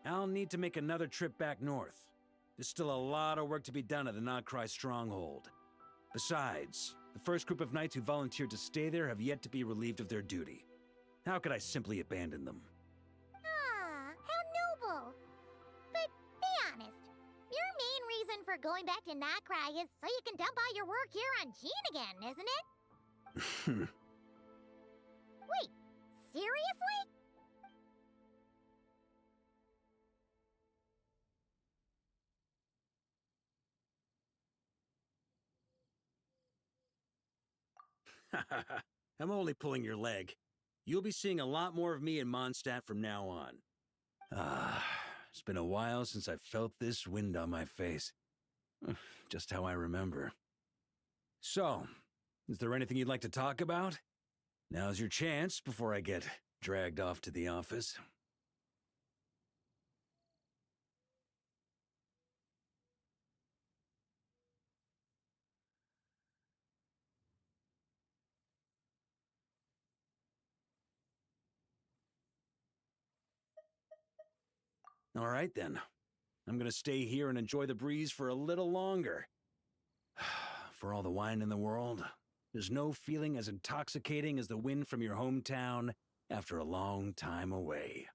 I'll need to make another trip back north. There's still a lot of work to be done at the Nodcry stronghold. Besides, the first group of knights who volunteered to stay there have yet to be relieved of their duty. How could I simply abandon them? How noble. But be honest, your main reason for going back to Nodcry is so you can dump all your work here on Jean again, isn't it? Wait, seriously? I'm only pulling your leg. You'll be seeing a lot more of me in Mondstadt from now on. It's been a while since I felt this wind on my face. Just how I remember. So, is there anything you'd like to talk about? Now's your chance before I get dragged off to the office. All right, then. I'm gonna stay here and enjoy the breeze for a little longer. For all the wine in the world, There's no feeling as intoxicating as the wind from your hometown after a long time away.